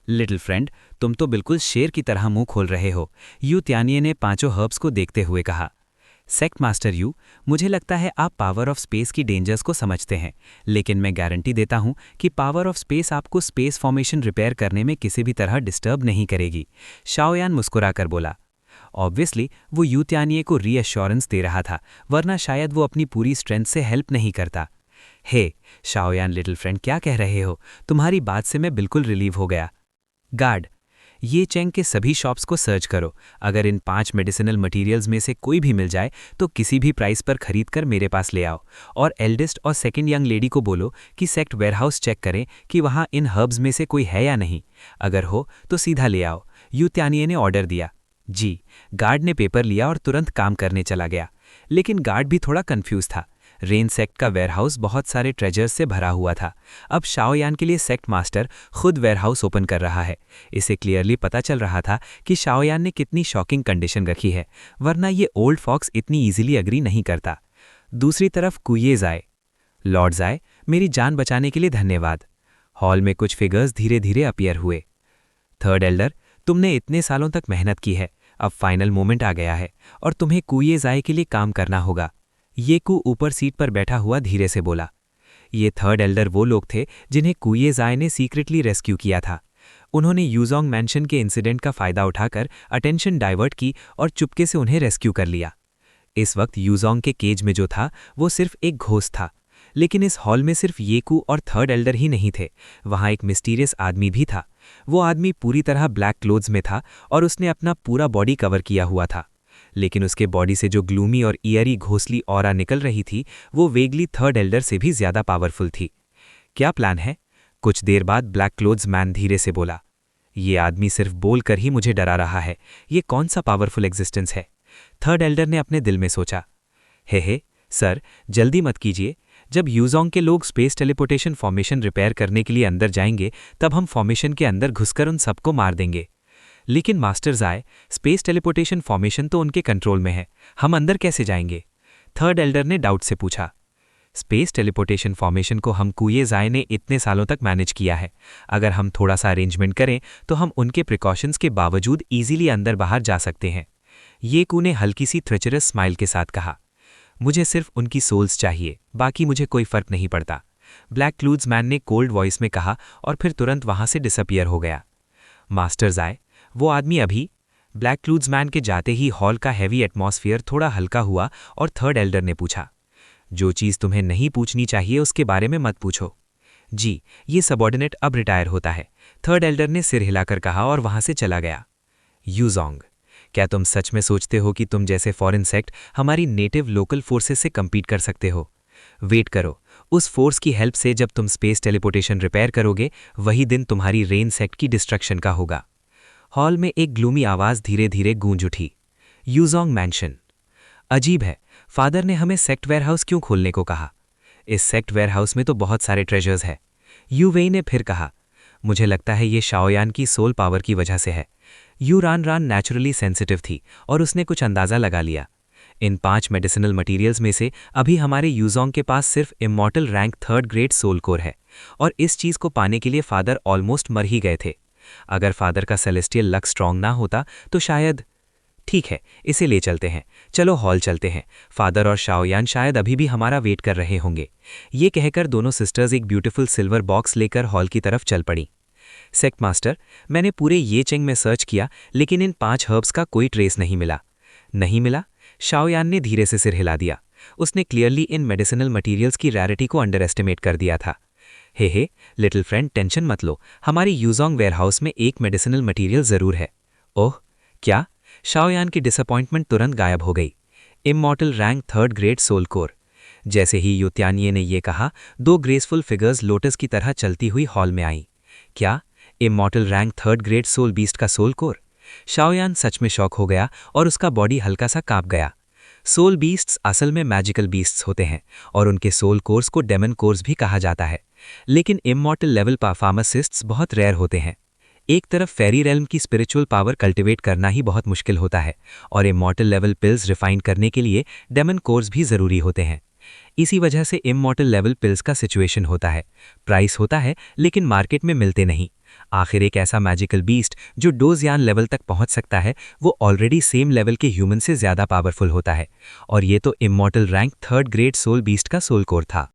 लिटिल फ्रेंड, तुम तो बिल्कुल शेर की तरह मुंह खोल रहे हो, यू तियानुए ने 5 हर्ब्स को देखते हुए कहा। सेक्ट मास्टर यू, मुझे लगता है आप पावर ऑफ स्पेस की डेंजर्स को समझते हैं, लेकिन मैं गारंटी देता हूं कि पावर ऑफ स्पेस आपको स्पेस फॉर्मेशन रिपेयर करने में किसी भी तरह डिस्टर्ब नहीं करेगी, शाओयान मुस्कुराकर बोला। ऑब्वियसली वो यू तियानुए को रीअश्योरेंस दे रहा था, वरना शायद वो अपनी पूरी स्ट्रेंथ से हेल्प नहीं करता। हे शाओयान लिटिल फ्रेंड, क्या कह रहे हो? तुम्हारी बात से मैं बिल्कुल रिलीव हो गया। गार्ड, ये चेंग के सभी शॉप्स को सर्च करो। अगर इन 5 मेडिसिनल मटेरियल्स में से कोई भी मिल जाए तो किसी भी प्राइस पर खरीद कर मेरे पास ले आओ। और एल्डेस्ट और सेकंड यंग लेडी को बोलो कि सेक्ट वेयरहाउस चेक करें कि वहाँ इन हर्ब्स में से कोई है या नहीं। अगर हो तो सीधा ले आओ। यूत्यानिये ने ऑर्डर दिया। जी। गार्ड ने पेपर लिया और तुरंत काम करने चला गया। लेकिन गार्ड भी थोड़ा कंफ्यूज था। रेन सेक्ट का वेयरहाउस बहुत सारे ट्रेजर्स से भरा हुआ था। अब शाओयान के लिए सेक्ट मास्टर खुद वेयरहाउस ओपन कर रहा है। इसे क्लियरली पता चल रहा था कि शाओयान ने कितनी शॉकिंग कंडीशन रखी है, वरना ये ओल्ड फॉक्स इतनी इजीली एग्री नहीं करता। दूसरी तरफ कुये ज़ाए। लॉर्ड ज़ाए, मेरी जान बचाने के लिए धन्यवाद। हॉल में कुछ फिगर्स धीरे धीरे अपीयर हुए। थर्ड एल्डर, तुमने इतने सालों तक मेहनत की है, अब फाइनल मोमेंट आ गया है और तुम्हें कुये ज़ाए के लिए काम करना होगा। येकू ऊपर सीट पर बैठा हुआ धीरे से बोला। ये थर्ड एल्डर वो लोग थे जिन्हें कुये ज़ाए ने सीक्रेटली रेस्क्यू किया था। उन्होंने यूजोंग मैंशन के इंसिडेंट का फायदा उठाकर अटेंशन डाइवर्ट की और चुपके से उन्हें रेस्क्यू कर लिया। इस वक्त यूजोंग के केज में जो था वो सिर्फ एक घोस्ट था, लेकिन इस हॉल में सिर्फ येकू और थर्ड एल्डर ही नहीं थे, वहाँ एक मिस्टीरियस आदमी भी था। वो आदमी पूरी तरह ब्लैक क्लोथ्स में था और उसने अपना पूरा बॉडी कवर किया हुआ था, लेकिन उसके बॉडी से जो ग्लूमी और ईयरी घोंसली ऑरा निकल रही थी वो वेगली थर्ड एल्डर से भी ज्यादा पावरफुल थी। क्या प्लान है? कुछ देर बाद ब्लैक क्लोथ्स मैन धीरे से बोला। ये आदमी सिर्फ बोलकर ही मुझे डरा रहा है, ये कौन सा पावरफुल एग्जिस्टेंस है? थर्ड एल्डर ने अपने दिल में सोचा। हे सर, जल्दी मत कीजिए। जब यूजोंग के लोग स्पेस टेलीपोर्टेशन फॉर्मेशन रिपेयर करने के लिए अंदर जाएंगे तब हम फॉर्मेशन के अंदर घुसकर उन सबको मार देंगे। लेकिन मास्टर ज़ाए, स्पेस टेलीपोर्टेशन फॉर्मेशन तो उनके कंट्रोल में है, हम अंदर कैसे जाएंगे? थर्ड एल्डर ने डाउट से पूछा। स्पेस टेलीपोर्टेशन फॉर्मेशन को हम कुये ज़ाए ने इतने सालों तक मैनेज किया है। अगर हम थोड़ा सा अरेंजमेंट करें तो हम उनके प्रिकॉशंस के बावजूद ईजिली अंदर बाहर जा सकते हैं। येकू ने हल्की सी थ्रेचरस स्माइल के साथ कहा। मुझे सिर्फ उनकी सोल्स चाहिए, बाकी मुझे कोई फर्क नहीं पड़ता, ब्लैक क्लूथ्स मैन ने कोल्ड वॉइस में कहा और फिर तुरंत वहां से डिसअपियर हो गया। मास्टर ज़ाए, वो आदमी अभी? ब्लैक क्लूथ्स मैन के जाते ही हॉल का हैवी एटमॉस्फेयर थोड़ा हल्का हुआ और थर्ड एल्डर ने पूछा। जो चीज़ तुम्हें नहीं पूछनी चाहिए उसके बारे में मत पूछो। जी, ये सबॉर्डिनेट अब रिटायर होता है, थर्ड एल्डर ने सिर हिलाकर कहा और वहां से चला गया। यूजोंग, क्या तुम सच में सोचते हो कि तुम जैसे फॉरेन सेक्ट हमारी नेटिव लोकल फोर्सेस से कम्पीट कर सकते हो? वेट करो, उस फोर्स की हेल्प से जब तुम स्पेस टेलीपोर्टेशन रिपेयर करोगे वही दिन तुम्हारी रेन सेक्ट की डिस्ट्रक्शन का होगा। हॉल में एक ग्लूमी आवाज धीरे धीरे गूंज उठी। यूजोंग मैंशन। अजीब है, फादर ने हमें सेक्ट वेयरहाउस क्यों खोलने को कहा? इस सेक्ट वेयरहाउस में तो बहुत सारे ट्रेजर्स है। यू वेई ने फिर कहा। मुझे लगता है ये शाओयान की सोल पावर की वजह से है। यू रान नेचुरली सेंसिटिव थी और उसने कुछ अंदाज़ा लगा लिया। इन 5 मेडिसिनल मटेरियल्स में से अभी हमारे यूजोंग के पास सिर्फ immortal rank 3rd grade soul core है और इस चीज़ को पाने के लिए फादर ऑलमोस्ट मर ही गए थे। अगर फादर का सेलेस्टियल लक स्ट्रांग ना होता तो शायद। ठीक है, इसे ले चलते हैं, चलो हॉल चलते हैं, फादर और शाओयान शायद अभी भी हमारा वेट कर रहे होंगे। ये कहकर दोनों सिस्टर्स एक ब्यूटीफुल सिल्वर बॉक्स लेकर हॉल की तरफ चल पड़ी। सेक्ट मास्टर, मैंने पूरे ये चेंग में सर्च किया लेकिन इन 5 हर्ब्स का कोई ट्रेस नहीं मिला। नहीं मिला? शाओयान ने धीरे से सिर हिला दिया। उसने क्लियरली इन मेडिसिनल मटेरियल्स की रैरिटी को अंडर एस्टिमेट कर दिया था। हे लिटिल फ्रेंड, टेंशन मत लो, हमारी यूजोंग वेयरहाउस में एक मेडिसिनल मटेरियल जरूर है। ओह क्या? शाओयान की डिसअपॉइंटमेंट तुरंत गायब हो गई। Immortal rank 3rd grade soul core. जैसे ही युत्यानिये ने यह कहा, 2 ग्रेसफुल फिगर्स लोटस की तरह चलती हुई हॉल में आई। क्या? Immortal rank 3rd grade soul beast का सोल कोर? शाओयान सच में शॉक हो गया और उसका बॉडी हल्का सा कांप गया। सोल बीस्ट्स असल में मैजिकल बीस्ट्स होते हैं और उनके सोल कोर्स को डेमन कोर्स भी कहा जाता है, लेकिन इमॉर्टल लेवल फार्मासिस्ट्स बहुत रेयर होते हैं। एक तरफ फेरी रेल्म की स्पिरिचुअल पावर कल्टिवेट करना ही बहुत मुश्किल होता है और इमॉर्टल लेवल पिल्स रिफाइन करने के लिए डेमन कोर्स भी ज़रूरी होते हैं। इसी वजह से इमॉर्टल लेवल पिल्स का सिचुएशन होता है, प्राइस होता है लेकिन मार्केट में मिलते नहीं। आखिर एक ऐसा मैजिकल बीस्ट जो डोजियान लेवल तक पहुंच सकता है वो ऑलरेडी सेम लेवल के ह्यूमन से ज़्यादा पावरफुल होता है और ये तो immortal rank 3rd grade soul beast का सोल कोर था।